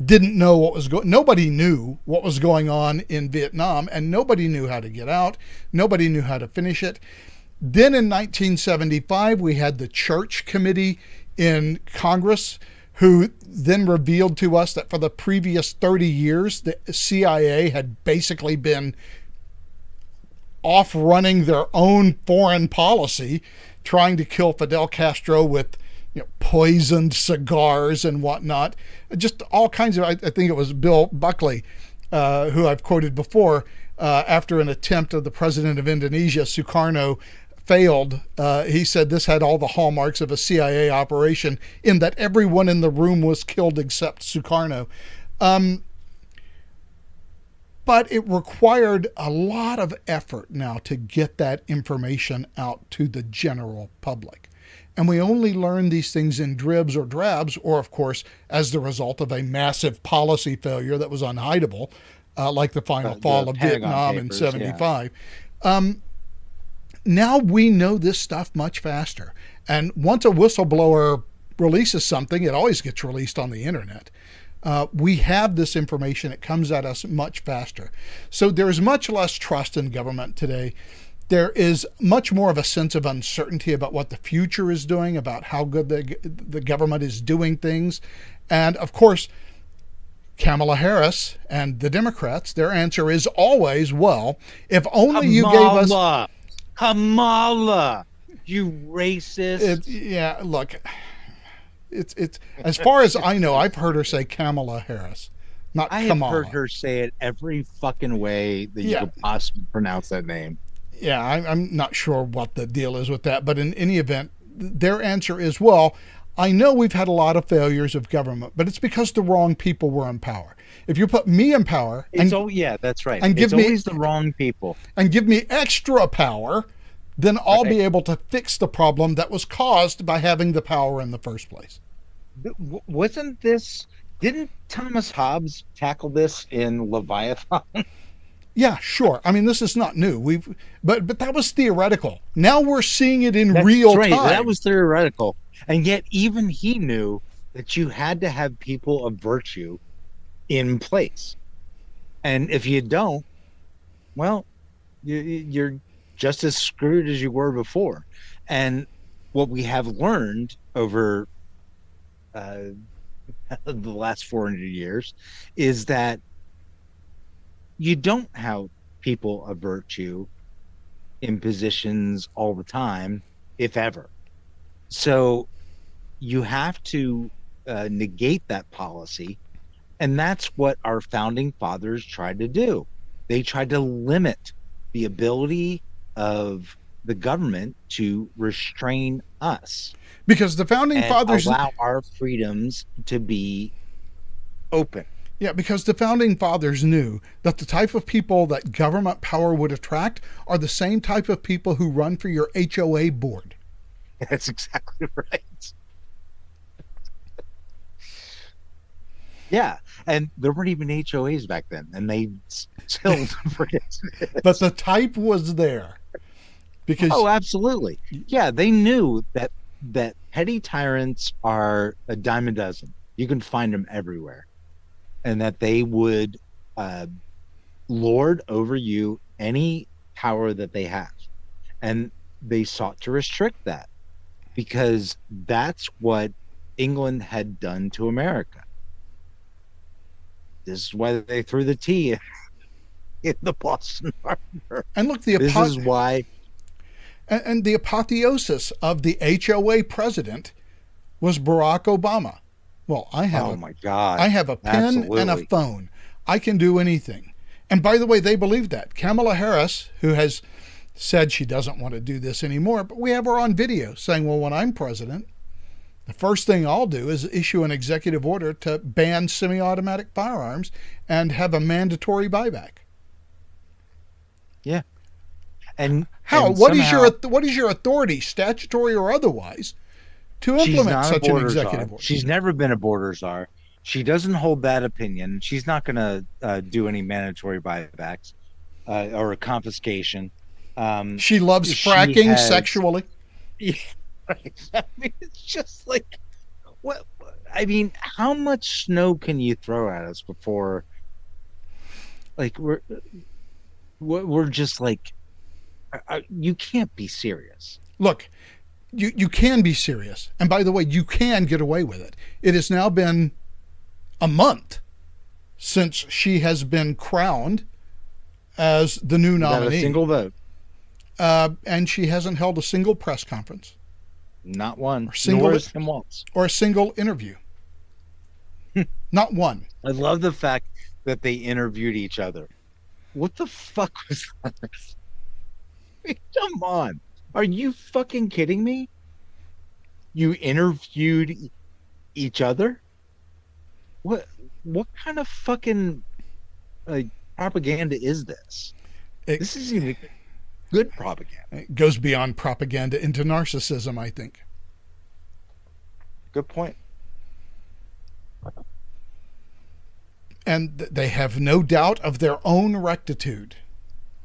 didn't know what was going. Nobody knew what was going on in Vietnam, and nobody knew how to get out. Nobody knew how to finish it. Then in 1975, we had the Church Committee in Congress, who then revealed to us that for the previous 30 years, the CIA had basically been off running their own foreign policy, trying to kill Fidel Castro with poisoned cigars and whatnot. Just all kinds of, I think it was Bill Buckley, who I've quoted before, after an attempt of the president of Indonesia, Sukarno, failed. He said this had all the hallmarks of a CIA operation in that everyone in the room was killed except Sukarno. But it required a lot of effort now to get that information out to the general public. And we only learn these things in dribs or drabs, or, of course, as the result of a massive policy failure that was unhideable, like the final fall of Vietnam in 75. Yeah. Now we know this stuff much faster. And once a whistleblower releases something, it always gets released on the internet. We have this information. It comes at us much faster. So there's much less trust in government today. There is much more of a sense of uncertainty about what the future is doing, about how good the government is doing things. And of course, Kamala Harris and the Democrats, their answer is always, well, if only you gave us... Kamala, you racist. Yeah, look... It's as far as I know, I've heard her say Kamala Harris, not Kamala. I have heard her say it every fucking way that you could possibly pronounce that name. Yeah, I'm not sure what the deal is with that, but in any event, their answer is, well, I know we've had a lot of failures of government, but it's because the wrong people were in power. If you put me in power, that's right. And it's always the wrong people, and give me extra power, then I'll be able to fix the problem that was caused by having the power in the first place. Didn't Thomas Hobbes tackle this in Leviathan? Yeah, sure. I mean, this is not new. But that was theoretical. Now we're seeing it in real time. That was theoretical. And yet even he knew that you had to have people of virtue in place. And if you don't, well, you're just as screwed as you were before. And what we have learned over the last 400 years is that you don't have people of virtue in positions all the time, if ever. So you have to negate that policy. And that's what our founding fathers tried to do. They tried to limit the ability of the government to restrain us. Because the founding fathers allow our freedoms to be open. Yeah, because the founding fathers knew that the type of people that government power would attract are the same type of people who run for your HOA board. That's exactly right. Yeah, and there weren't even HOAs back then, and they still forget. But the type was there. Because absolutely. Yeah, they knew that petty tyrants are a dime a dozen. You can find them everywhere. And that they would lord over you any power that they have. And they sought to restrict that because that's what England had done to America. This is why they threw the tea in the Boston Harbor. And look, this is why. And the apotheosis of the HOA president was Barack Obama. Well, I have my God. I have a pen and a phone. I can do anything. And by the way, they believe that. Kamala Harris, who has said she doesn't want to do this anymore, but we have her on video saying, well, when I'm president, the first thing I'll do is issue an executive order to ban semi-automatic firearms and have a mandatory buyback. Yeah. And how? And what somehow, is your authority, statutory or otherwise, to implement such an executive order? She's never been a border czar. She doesn't hold that opinion. She's not going to do any mandatory buybacks or a confiscation. She loves fracking sexually. Yeah, right. I mean, it's just like, what? I mean, how much snow can you throw at us before, like, we're just like, you can't be serious. Look, you can be serious. And by the way, you can get away with it. It has now been a month since she has been crowned as the new nominee. Without a single vote. And she hasn't held a single press conference. Not one. Or a single interview. Not one. I love the fact that they interviewed each other. What the fuck was that? Come on. Are you fucking kidding me? You interviewed each other? What what kind of fucking like propaganda is this? It, This isn't even good propaganda. it goes beyond propaganda into narcissism, I think. Good point. And they have no doubt of their own rectitude.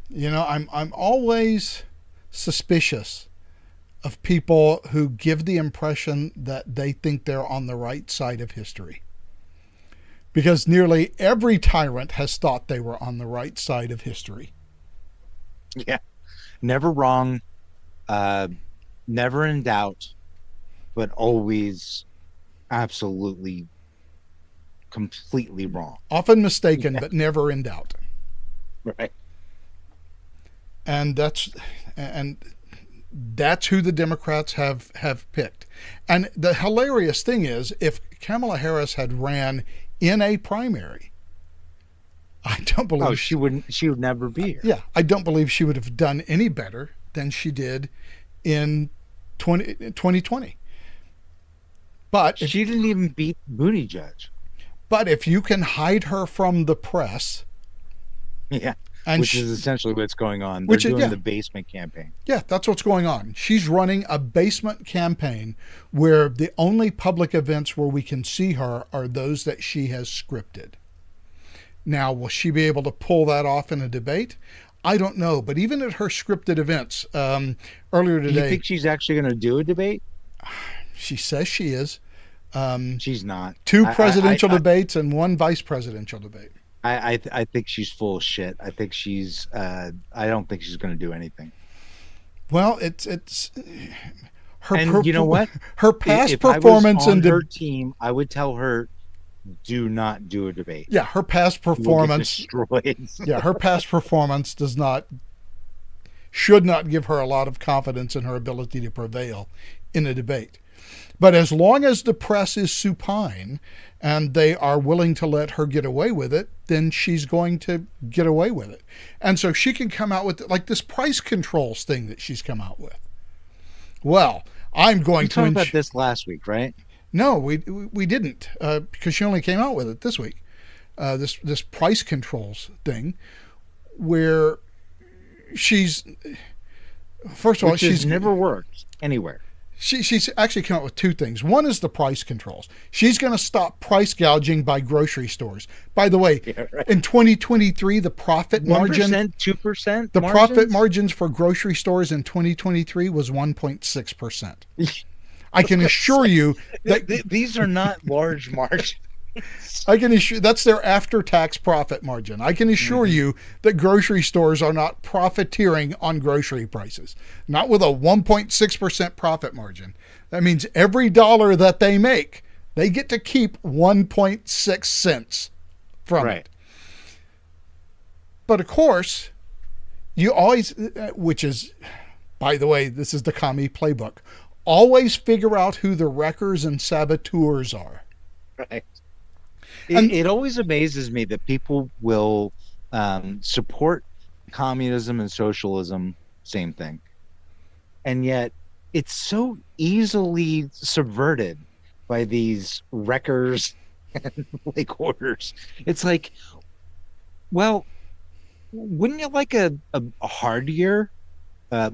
You know, I'm always suspicious of people who give the impression that they think they're on the right side of history. Because nearly every tyrant has thought they were on the right side of history. Yeah. Never wrong, uh, never in doubt, but always absolutely completely wrong. Often mistaken, Yeah. but never in doubt. Right. And that's who the Democrats have picked. And the hilarious thing is, if Kamala Harris had ran in a primary, I don't believe Oh, she would never be here. yeah, I don't believe she would have done any better than she did in 2020. But She didn't even beat Buttigieg. but if you can hide her from the press, Yeah. and Which is essentially what's going on. They're which is, doing yeah, the basement campaign. yeah, that's what's going on. She's running a basement campaign where the only public events where we can see her are those that she has scripted. Now, will she be able to pull that off in a debate? I don't know. But even at her scripted events, earlier Do you today, think she's actually going to do a debate? she says she is. She's not. Two presidential debates and one vice presidential debate. I think she's full of shit. I think she's. I don't think she's going to do anything. Well, it's her. And you know what? Her past If performance I was on in her team, I would tell her, do not do a debate. yeah, her past You will get performance. destroyed. Yeah, her past performance should not give her a lot of confidence in her ability to prevail in a debate. But as long as the press is supine and they are willing to let her get away with it, then she's going to get away with it. And so she can come out with like this price controls thing that she's come out with. Well, I'm going We to talked about this last week, right? No, we didn't because she only came out with it this week. This price controls thing, where she's first of all Which has she's never worked anywhere. she's actually come up with two things. One is the price controls. She's going to stop price gouging by grocery stores. By the way, Yeah, right. in 2023, the profit 1%, margin, 2%. the profit margins for grocery stores in 2023 was 1.6%. I can assure you that These are not large margins. I can assure that's their after-tax profit margin. I can assure you that grocery stores are not profiteering on grocery prices, not with a 1.6% profit margin. That means every dollar that they make, they get to keep 1.6 cents from Right. it. But of course, you always, which is, by the way, this is the commie playbook, always figure out who the wreckers and saboteurs are. Right. And- It always amazes me that people will support communism and socialism, same thing. And yet it's so easily subverted by these wreckers and like orders. It's like, well, wouldn't you like a hardier,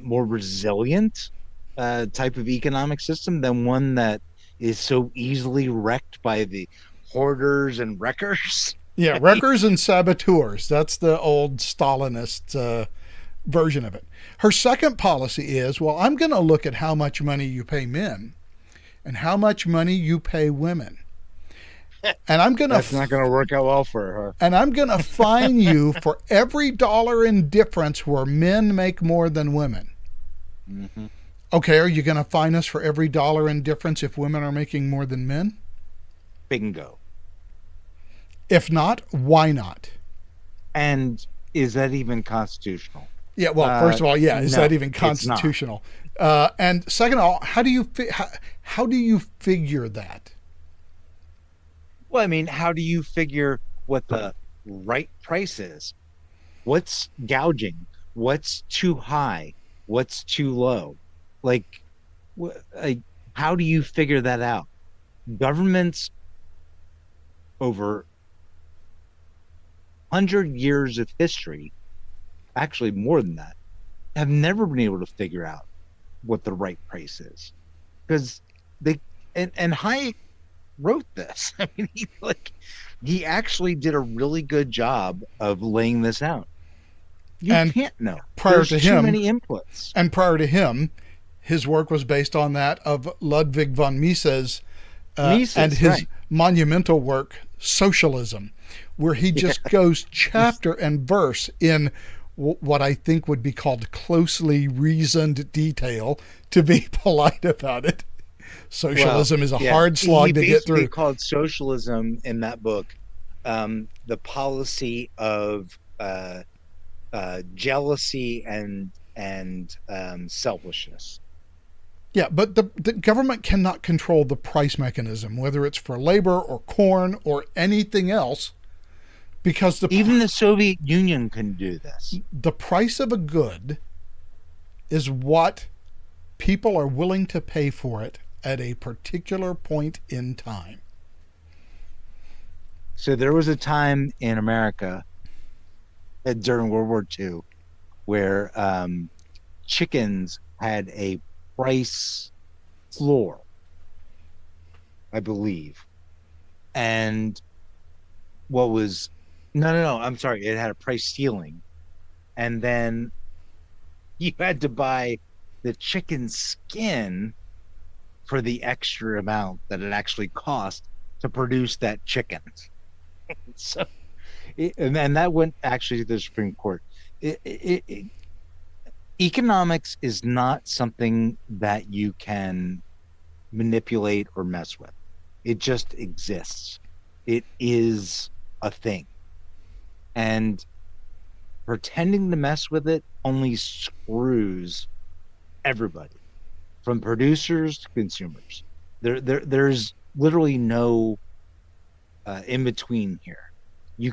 more resilient type of economic system than one that is so easily wrecked by the hoarders and wreckers? Yeah, wreckers and saboteurs. That's the old Stalinist version of it. Her second policy is, well, I'm going to look at how much money you pay men and how much money you pay women. And I'm going to That's not going to work out well for her. and I'm going to fine you for every dollar in difference where men make more than women. Mm-hmm. Okay, are you going to fine us for every dollar in difference if women are making more than men? Bingo. If not, why not? And is that even constitutional? Yeah, well, first of all, yeah, is no, that even it's not. constitutional? And second of all, how do you figure that? Well, I mean, how do you figure what the right price is? What's gouging? What's too high? What's too low? Like, like, how do you figure that out? Governments over 100 years of history, actually more than that, have never been able to figure out what the right price is because they and Hayek wrote this. I mean, he actually did a really good job of laying this out. You And can't know. prior There's to too him, many inputs. and prior to him, his work was based on that of Ludwig von Mises and Mises, his right? monumental work, Socialism, where he Yeah. just goes chapter and verse in what I think would be called closely reasoned detail, to be polite about it. Well, Socialism is a yeah. hard He slog to get basically through. called socialism in that book the policy of jealousy and selfishness. Yeah, but the government cannot control the price mechanism, whether it's for labor or corn or anything else, because Even the Soviet Union can do this. the price of a good is what people are willing to pay for it at a particular point in time. So there was a time in America during World War II where chickens had a price floor, I believe. And what was no, I'm sorry, it had a price ceiling. And then you had to buy the chicken skin for the extra amount that it actually cost to produce that chicken. So, and then that went actually to the Supreme Court. It, economics is not something that you can manipulate or mess with. It just exists. It is a thing. And pretending to mess with it only screws everybody, from producers to consumers. There's literally no in between here. You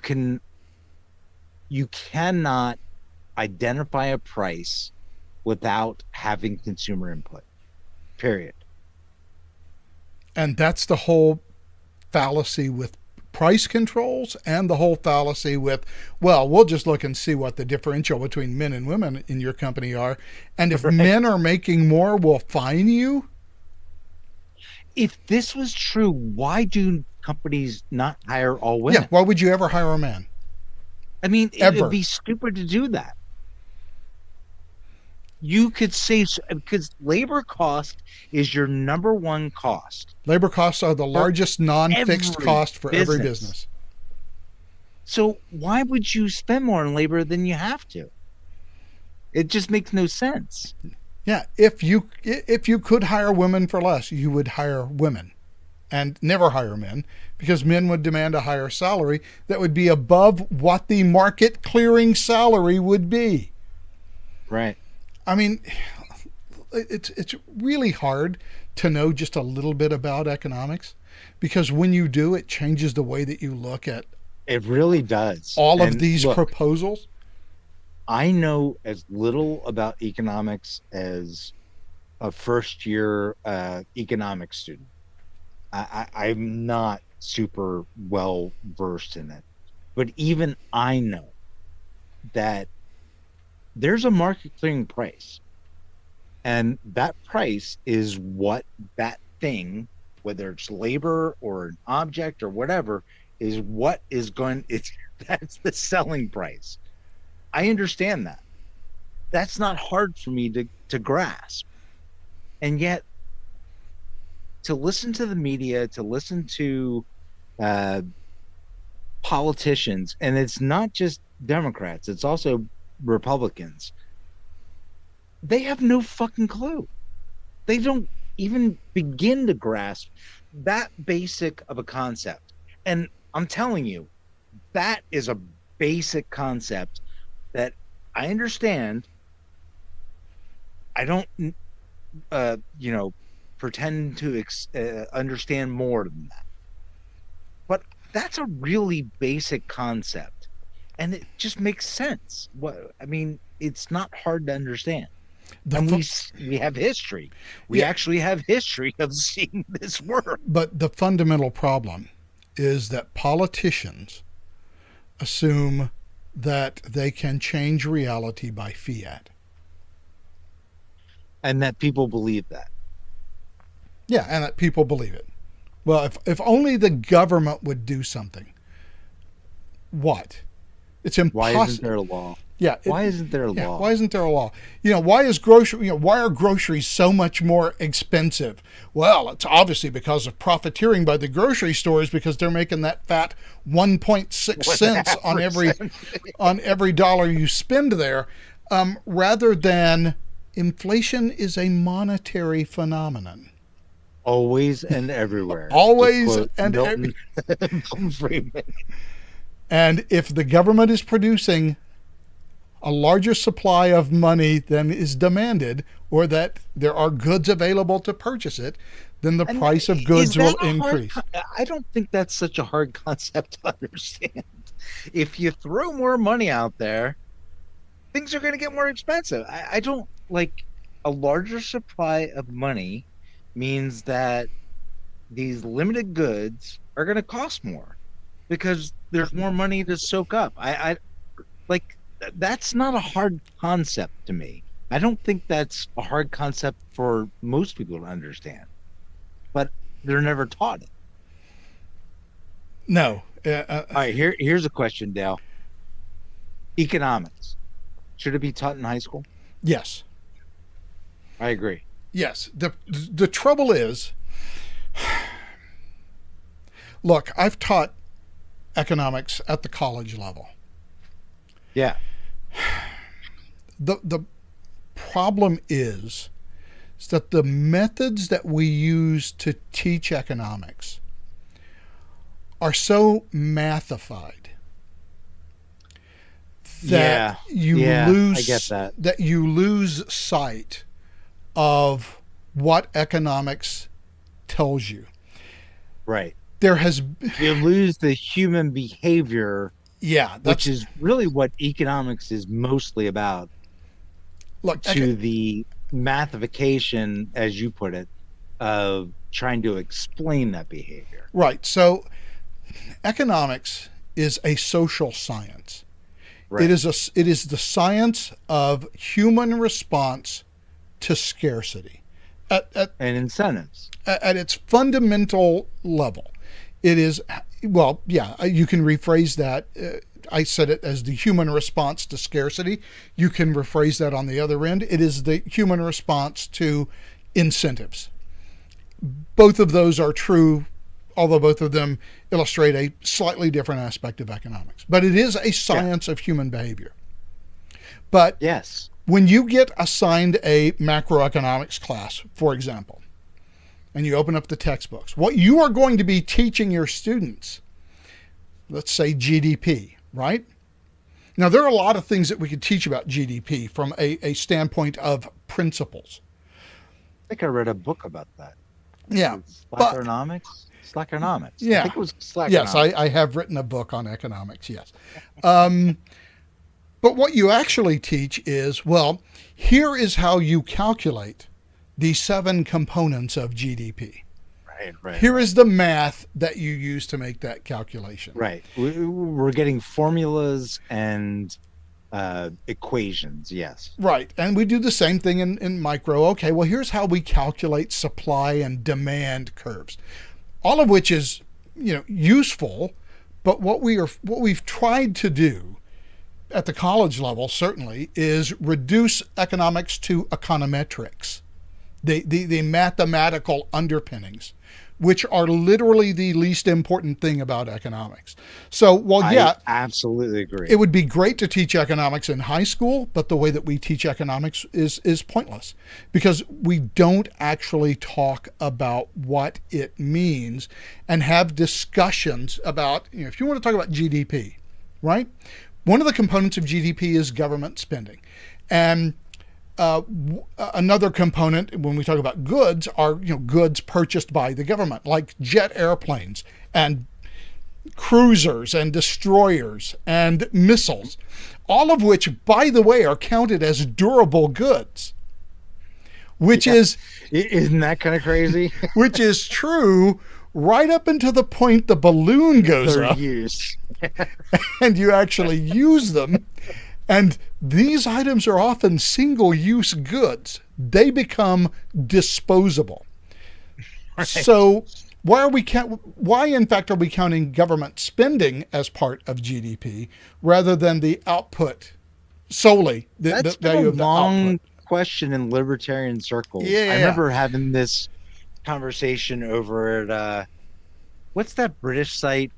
cannot identify a price without having consumer input. Period. And that's the whole fallacy with price controls, and the whole fallacy with, well, we'll just look and see what the differential between men and women in your company are. And if Right. men are making more, we'll fine you. If this was true, why do companies not hire all Yeah, women? why would you ever hire a man? I mean, it'd Ever. be stupid to do that. You could say, because labor cost is your number one cost Labor costs are the for largest non-fixed every cost for every business. business. So why would you spend more on labor than you have to? It just makes no sense. Yeah, if you could hire women for less, you would hire women and never hire men, because men would demand a higher salary that would be above what the market clearing salary would be. Right. I mean, it's really hard to know just a little bit about economics, because when you do, it changes the way that you look at It really does. all of And these look, proposals. I know as little about economics as a first year economics student. I'm not super well versed in it, but even I know that there's a market clearing price, and that price is what that thing, whether it's labor or an object or whatever, is what is going. It's that's the selling price. I understand that. That's not hard for me to grasp, and yet to listen to the media, to listen to uh, politicians, and it's not just Democrats, it's also Republicans. They have no fucking clue. They don't even begin to grasp that basic of a concept. And I'm telling you, that is a basic concept that I understand. I don't, pretend to understand more than that. But that's a really basic concept, and it just makes sense. What I mean, it's not hard to understand. And we have history. We actually have history of seeing this work. But the fundamental problem is that politicians assume that they can change reality by fiat. And that people believe that. Yeah, and that people believe it. Well, if only the government would do something. What? It's impossible. Why isn't there a law? Yeah. Why isn't there a law? Why isn't there a law? Why are groceries so much more expensive? Well, it's obviously because of profiteering by the grocery stores, because they're making that fat 1.6 cents on every dollar you spend there, rather than inflation is a monetary phenomenon. Always and everywhere. Always and everywhere. And if the government is producing a larger supply of money than is demanded, or that there are goods available to purchase it, then the price of goods will increase. I don't think that's such a hard concept to understand. If you throw more money out there, things are going to get more expensive. I don't like a larger supply of money means that these limited goods are going to cost more because there's more money to soak up. I like that's not a hard concept to me. I don't think that's a hard concept for most people to understand, but they're never taught it. No. All right, here's a question, Dale. Economics. Should it be taught in high school? Yes. I agree. Yes. The trouble is, look, I've taught economics at the college level. Yeah. The problem is that the methods that we use to teach economics are so mathified that I get that you lose sight of what economics tells you. Right. You lose the human behavior. Yeah, which is really what economics is mostly about. Look, the mathification, as you put it, of trying to explain that behavior. Right. So economics is a social science. Right. It is the science of human response to scarcity. And incentives. At its fundamental level. It is, well, yeah, you can rephrase that. I said it as the human response to scarcity. You can rephrase that on the other end. It is the human response to incentives. Both of those are true, although both of them illustrate a slightly different aspect of economics. But it is a science of human behavior. But yes, when you get assigned a macroeconomics class, for example, and you open up the textbooks, what you are going to be teaching your students, let's say GDP, right? Now, there are a lot of things that we could teach about GDP from a standpoint of principles. I think I read a book about that. Yeah. Slackernomics? Slackernomics. Yeah. I think it was Slackernomics. Yes, I have written a book on economics, yes. But what you actually teach is, well, here is how you calculate the 7 components of GDP. Right. Here is the math that you use to make that calculation. Right. We're getting formulas and equations, yes. Right. And we do the same thing in micro. Okay, well, here's how we calculate supply and demand curves. All of which is, useful, but what we've tried to do at the college level, certainly, is reduce economics to econometrics. The mathematical underpinnings, which are literally the least important thing about economics. So, I absolutely agree. It would be great to teach economics in high school, but the way that we teach economics is pointless because we don't actually talk about what it means and have discussions about, if you want to talk about GDP, right? One of the components of GDP is government spending. And another component when we talk about goods are goods purchased by the government, like jet airplanes and cruisers and destroyers and missiles, all of which, by the way, are counted as durable goods. which Yeah. is Isn't that kind of crazy? which is true right up until the point the balloon goes They're up used. and you actually use them. And these items are often single-use goods. They become disposable. Right. So why in fact are we counting government spending as part of GDP rather than the output solely, the That's been value a of the long output? question in libertarian circles. I Yeah. remember having this conversation over at what's that British site?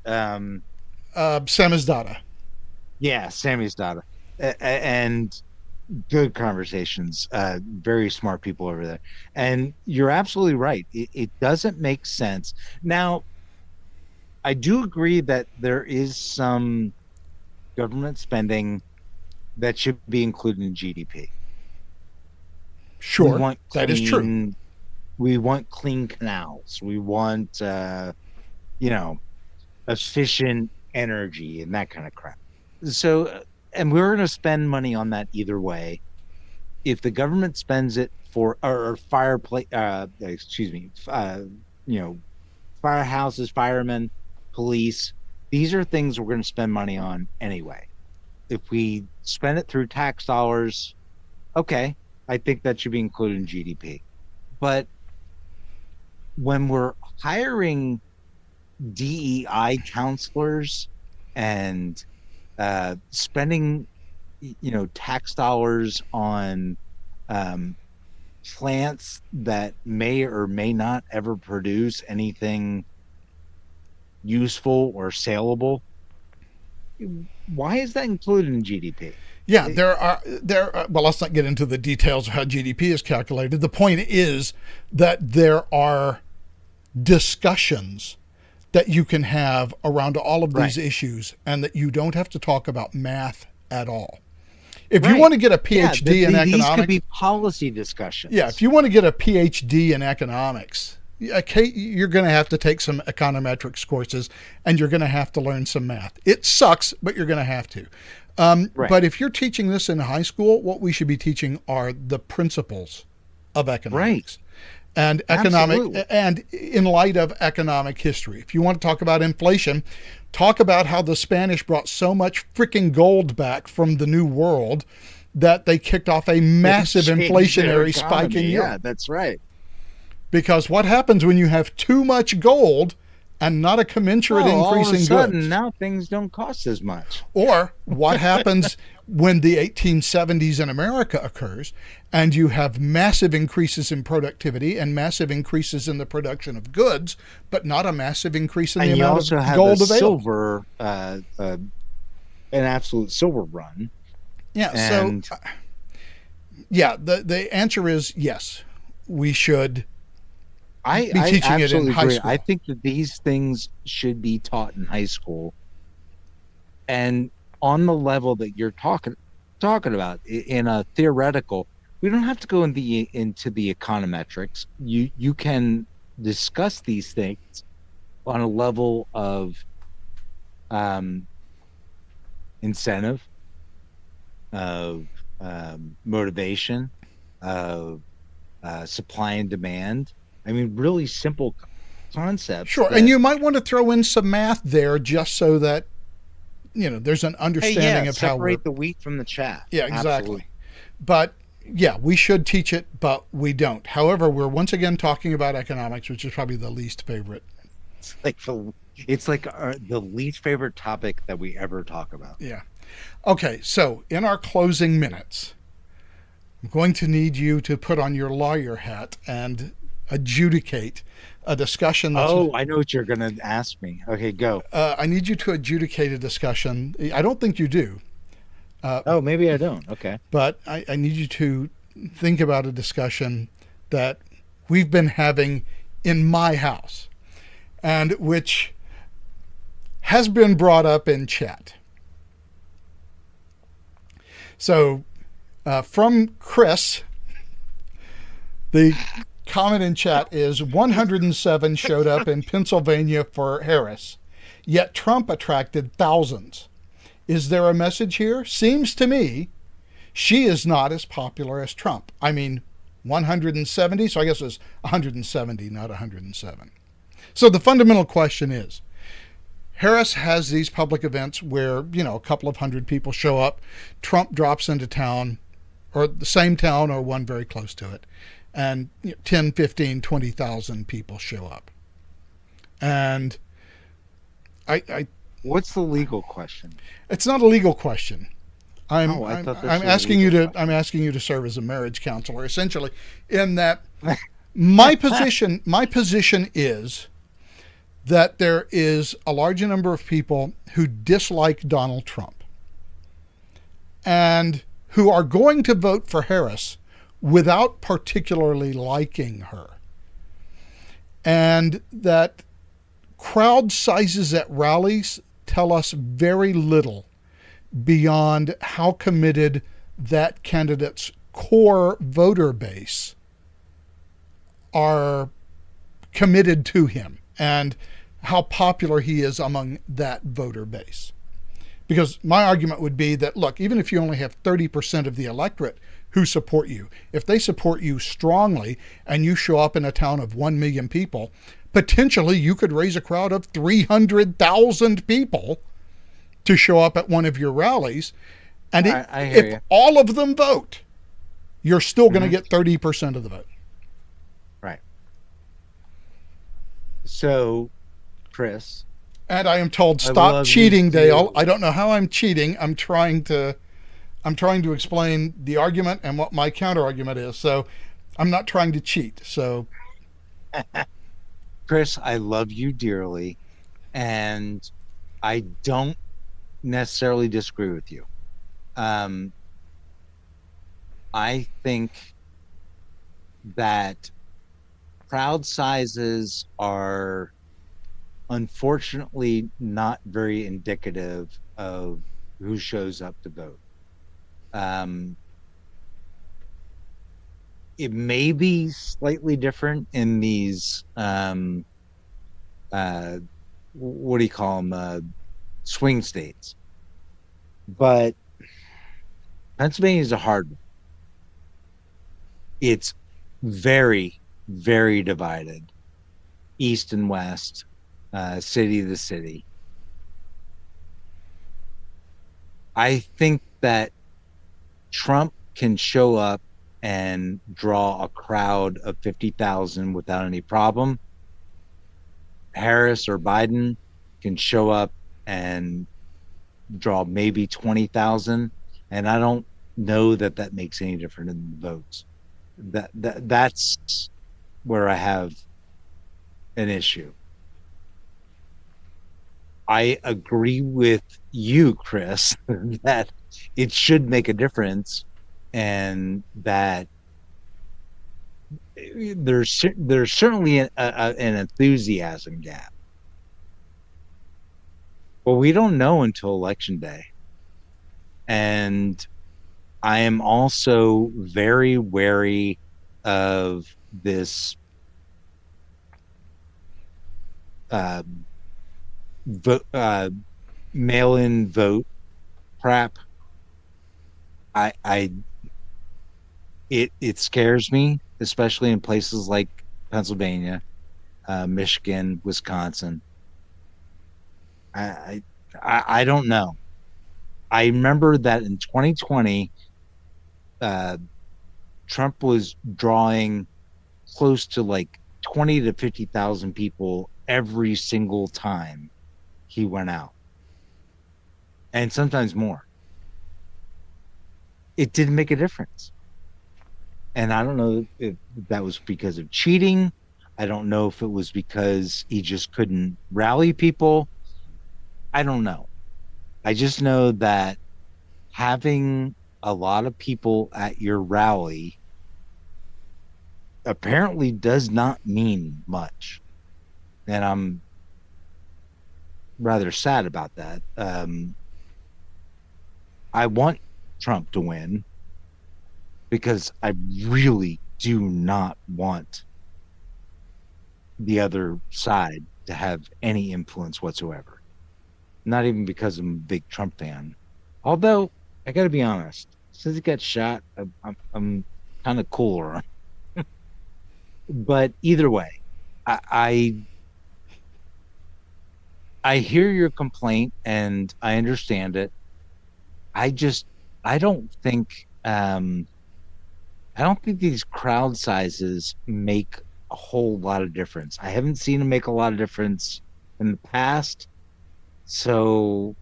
Samizdat. Yeah, Sammy's data. And good conversations. Very smart people over there. And you're absolutely right. It doesn't make sense. Now, I do agree that there is some government spending that should be included in GDP. We Sure, want that is true. clean, we want clean canals. We want you know, efficient energy and that kind of crap. So, and we're going to spend money on that either way. If the government spends it for or fireplace, excuse me, you know, firehouses, firemen, police, these are things we're going to spend money on anyway. If we spend it through tax dollars, okay, I think that should be included in GDP. But when we're hiring DEI counselors and spending, tax dollars on plants that may or may not ever produce anything useful or saleable, why is that included in GDP? Yeah, there are well, let's not get into the details of how GDP is calculated. The point is that there are discussions that you can have around all of these issues, and that you don't have to talk about math at all. If you want to get a PhD in economics, these could be policy discussions. Yeah, if you want to get a PhD in economics, you're going to have to take some econometrics courses, and you're going to have to learn some math. It sucks, but you're going to have to. But if you're teaching this in high school, what we should be teaching are the principles of economics. And and in light of economic history. If you want to talk about inflation, talk about how the Spanish brought so much freaking gold back from the New World that they kicked off a massive inflationary spike in Europe. Yeah, that's right. Because what happens when you have too much gold and not a commensurate increase in goods? All of a sudden, now things don't cost as much. Or what happens when the 1870s in America occurs and you have massive increases in productivity and massive increases in the production of goods, but not a massive increase in the amount of gold available? Silver, an absolute silver run. Yeah. And so, the answer is yes. We should be teaching it in high school. I think that these things should be taught in high school, and on the level that you're talking about, in a theoretical. We don't have to go into the econometrics. You can discuss these things on a level of incentive, of motivation, of supply and demand. I mean, really simple concepts. Sure, and you might want to throw in some math there just so that there's an understanding of how separate the wheat from the chaff. Yeah, exactly. Absolutely. But yeah, we should teach it, but we don't. However, we're once again talking about economics, which is probably the least favorite. It's like the least favorite topic that we ever talk about. Yeah. Okay, so in our closing minutes, I'm going to need you to put on your lawyer hat and adjudicate a discussion. I know what you're going to ask me. Okay, go. I need you to adjudicate a discussion. I don't think you do. Maybe I don't. Okay. But I need you to think about a discussion that we've been having in my house and which has been brought up in chat. So from Chris, the comment in chat is 107 showed up in Pennsylvania for Harris, yet Trump attracted thousands. Is there a message here? Seems to me she is not as popular as Trump. I mean, 170. So I guess it was 170, not 107. So the fundamental question is, Harris has these public events where, a couple of hundred people show up. Trump drops into town, or the same town or one very close to it, and 10, 15, 20,000 people show up. And what's the legal question? It's not a legal question. I'm asking you to question. I'm asking you to serve as a marriage counselor, essentially, in that my position is that there is a large number of people who dislike Donald Trump and who are going to vote for Harris without particularly liking her. And that crowd sizes at rallies tell us very little beyond how committed that candidate's core voter base are committed to him and how popular he is among that voter base. Because my argument would be that, look, even if you only have 30% of the electorate who support you, if they support you strongly and you show up in a town of 1 million people, potentially you could raise a crowd of 300,000 people to show up at one of your rallies. And if all of them vote, you're still going to get 30% of the vote. Right. So, Chris. And I am told, stop cheating, Dale. I don't know how I'm cheating. I'm trying to explain the argument and what my counter argument is. So I'm not trying to cheat. So, Chris, I love you dearly, and I don't necessarily disagree with you. I think that crowd sizes are unfortunately not very indicative of who shows up to vote. It may be slightly different in these what do you call them, swing states, but Pennsylvania is a hard one. It's very, very divided, east and west, city to city. I think that Trump can show up and draw a crowd of 50,000 without any problem. Harris or Biden can show up and draw maybe 20,000, and I don't know that makes any difference in the votes. That's where I have an issue. I agree with you, Chris, that it should make a difference, and that there's certainly an enthusiasm gap. But we don't know until Election Day. And I am also very wary of this mail-in vote crap. It scares me, especially in places like Pennsylvania, Michigan, Wisconsin. I don't know. I remember that in 2020, Trump was drawing close to like 20 to 50,000 people every single time he went out, and sometimes more. It didn't make a difference. And I don't know if that was because of cheating. I don't know if it was because he just couldn't rally people. I don't know. I just know that having a lot of people at your rally apparently does not mean much. And I'm rather sad about that. I want Trump to win because I really do not want the other side to have any influence whatsoever. Not even because I'm a big Trump fan. Although, I got to be honest, since he got shot, I'm kind of cooler But either way, I I hear your complaint and I understand it. I just I don't think I don't think these crowd sizes make a whole lot of difference. I haven't seen them make a lot of difference in the past. So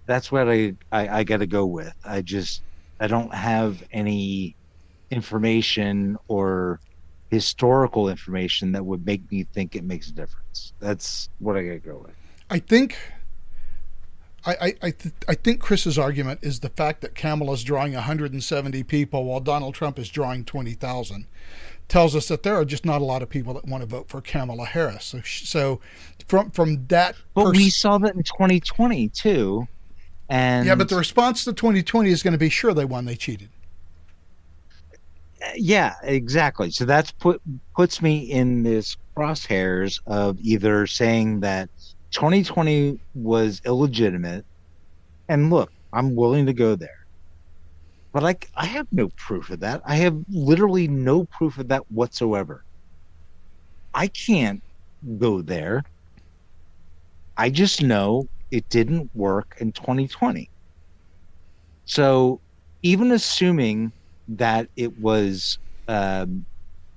that's what I got to go with. I don't have any information or historical information that would make me think it makes a difference. That's what I got to go with. I think I think Chris's argument is the fact that Kamala's drawing 170 people while Donald Trump is drawing 20,000 tells us that there are just not a lot of people that want to vote for Kamala Harris. So from that, But we saw that in 2020 too. And yeah, but the response to 2020 is going to be sure they won, they cheated. yeah, exactly. So puts me in this crosshairs of either saying that 2020 was illegitimate, and look, I'm willing to go there. But I have no proof of that. I have literally no proof of that whatsoever. I can't go there. I just know it didn't work in 2020. So even assuming that it was,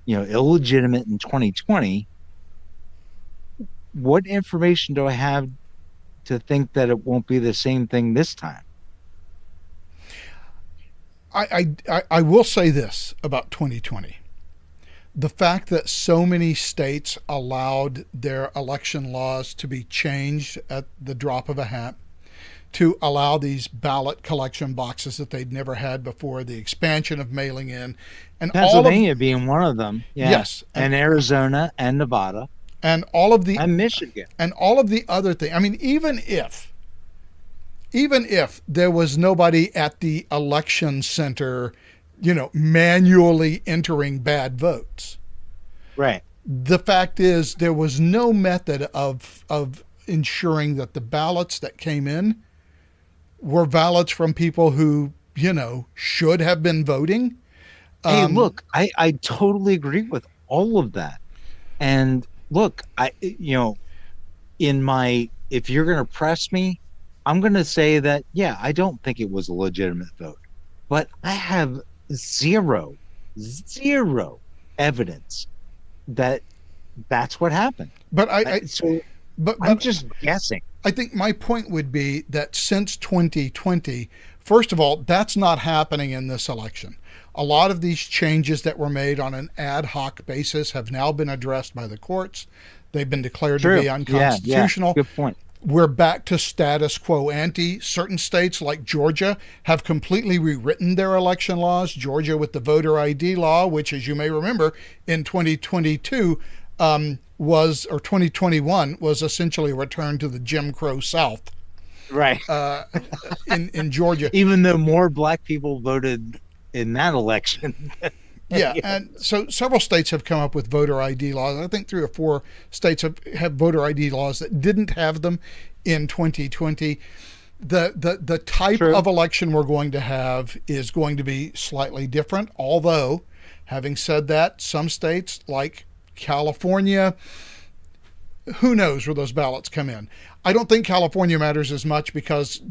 illegitimate in 2020, what information do I have to think that it won't be the same thing this time? I will say this about 2020. The fact that so many states allowed their election laws to be changed at the drop of a hat, to allow these ballot collection boxes that they'd never had before, the expansion of mailing in, and Pennsylvania being one of them. Yeah. Yes. And Arizona and Nevada. And all of the and Michigan. And all of the other things. I mean, even if there was nobody at the election center, manually entering bad votes. Right. The fact is there was no method of ensuring that the ballots that came in were ballots from people who, should have been voting. Hey, look, I totally agree with all of that. And look, if you're going to press me, I'm going to say that, yeah, I don't think it was a legitimate vote, but I have zero evidence that that's what happened. But I'm just guessing. I think my point would be that since 2020, first of all, that's not happening in this election. A lot of these changes that were made on an ad hoc basis have now been addressed by the courts. They've been declared to be unconstitutional. Yeah. Good point. We're back to status quo ante. Certain states like Georgia have completely rewritten their election laws. Georgia with the voter ID law, which, as you may remember, in 2022 or 2021 was essentially a return to the Jim Crow South. Right. In Georgia. Even though more black people voted in that election. Yeah, and so several states have come up with voter ID laws. I think 3 or 4 states have voter ID laws that didn't have them in 2020. The type True. of election we're going to have is going to be slightly different. Although, having said that, some states like California, who knows where those ballots come in. I don't think California matters as much because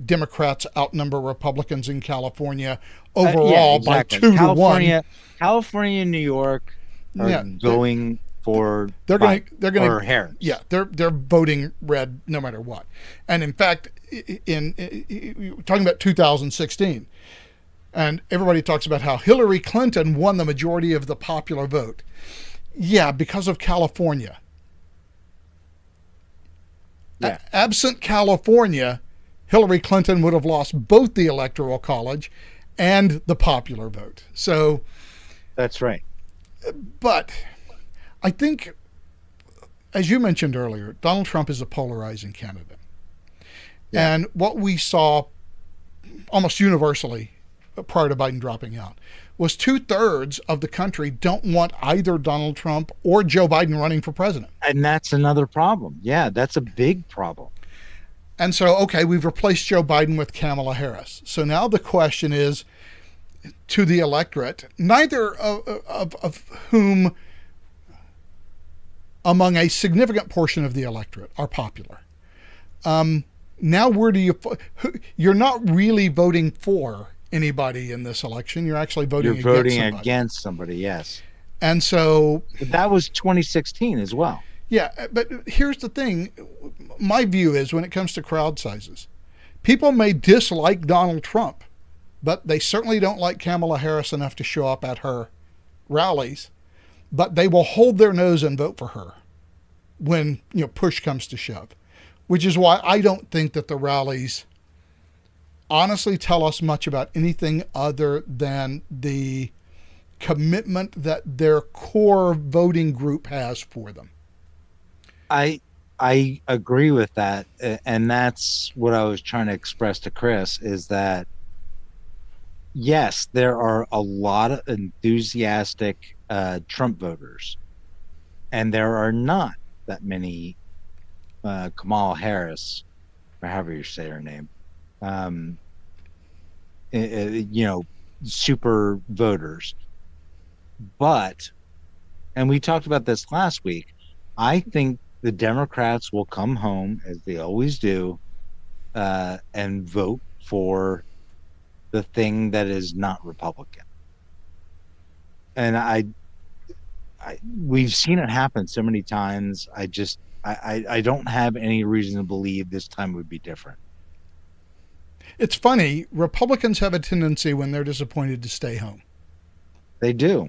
Democrats outnumber Republicans in California overall by 2 to 1. California and New York are going for they're going to Harris. Yeah, they're voting red no matter what. And in fact, in talking about 2016, and everybody talks about how Hillary Clinton won the majority of the popular vote. Yeah, because of California. Yeah. Absent California, Hillary Clinton would have lost both the Electoral College and the popular vote. So that's right. But I think, as you mentioned earlier, Donald Trump is a polarizing candidate. Yeah. And what we saw almost universally prior to Biden dropping out was 2/3 of the country don't want either Donald Trump or Joe Biden running for president. And that's another problem. Yeah, that's a big problem. And so, okay, we've replaced Joe Biden with Kamala Harris. So now the question is to the electorate, neither of whom among a significant portion of the electorate are popular. Now, where do you're not really voting for anybody in this election. You're actually voting against somebody. Yes. And so that was 2016 as well. Yeah. But here's the thing. My view is when it comes to crowd sizes, people may dislike Donald Trump, but they certainly don't like Kamala Harris enough to show up at her rallies, but they will hold their nose and vote for her when, push comes to shove, which is why I don't think that the rallies honestly tell us much about anything other than the commitment that their core voting group has for them. I agree with that. And that's what I was trying to express to Chris, is that, yes, there are a lot of enthusiastic Trump voters, and there are not that many Kamala Harris, or however you say her name, super voters. But, and we talked about this last week, I think the Democrats will come home, as they always do, and vote for the thing that is not Republican. And we've seen it happen so many times. I don't have any reason to believe this time would be different. It's funny. Republicans have a tendency when they're disappointed to stay home. They do.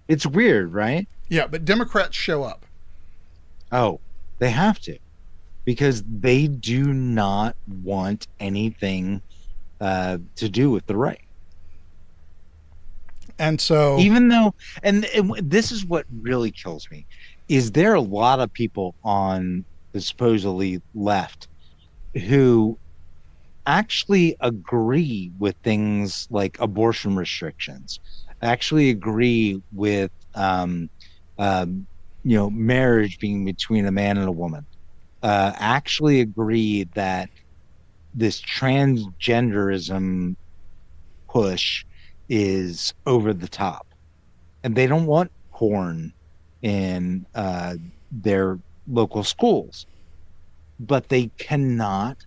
It's weird, right? Yeah, but Democrats show up. Oh, they have to, because they do not want anything to do with the right. And so, even though, and this is what really kills me, is there a lot of people on the supposedly left who actually agree with things like abortion restrictions, actually agree with marriage being between a man and a woman, actually agree that this transgenderism push is over the top, and they don't want porn in their local schools, but they cannot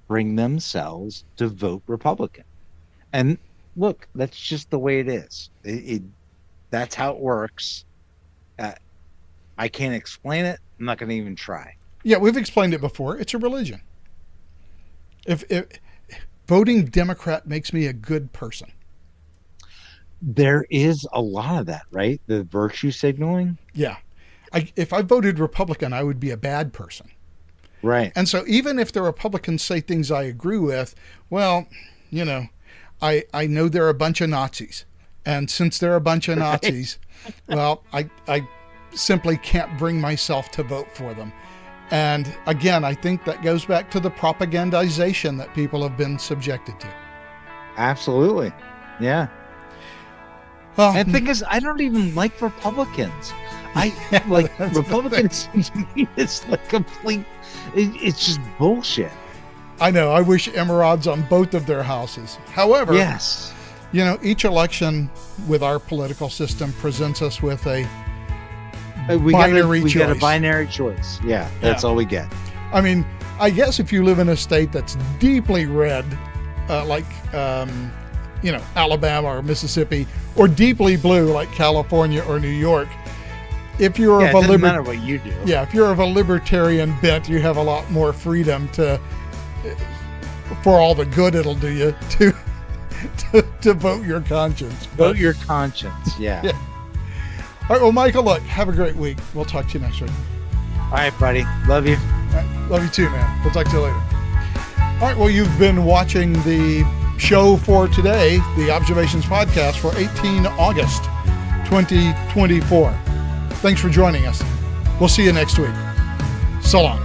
bring themselves to vote Republican. And look, that's just the way it is. That's how it works. I can't explain it. I'm not going to even try. Yeah, we've explained it before. It's a religion. If voting Democrat makes me a good person. There is a lot of that, right? The virtue signaling. Yeah. If I voted Republican, I would be a bad person. Right. And so even if the Republicans say things I agree with, well, I know they're a bunch of Nazis. And since they're a bunch of Nazis, well, I simply can't bring myself to vote for them. And again, I think that goes back to the propagandization that people have been subjected to. Absolutely. Yeah. Well, and the thing is, I don't even like Republicans. I like Republicans. To me, it's like complete. It's just bullshit. I know. I wish emerods on both of their houses. However, yes, each election with our political system presents us with a we got a binary choice. Yeah, that's all we get. I mean, I guess if you live in a state that's deeply red, like Alabama or Mississippi, or deeply blue like California or New York, if you're it doesn't matter what you do. Yeah, if you're of a libertarian bent, you have a lot more freedom for all the good it'll do you to vote your conscience. Vote your conscience. Yeah. All right, well, Michael, look, have a great week. We'll talk to you next week. All right, buddy. Love you. All right, love you too, man. We'll talk to you later. All right, well, you've been watching the show for today, the Observations Podcast for 18 August 2024. Thanks for joining us. We'll see you next week. So long.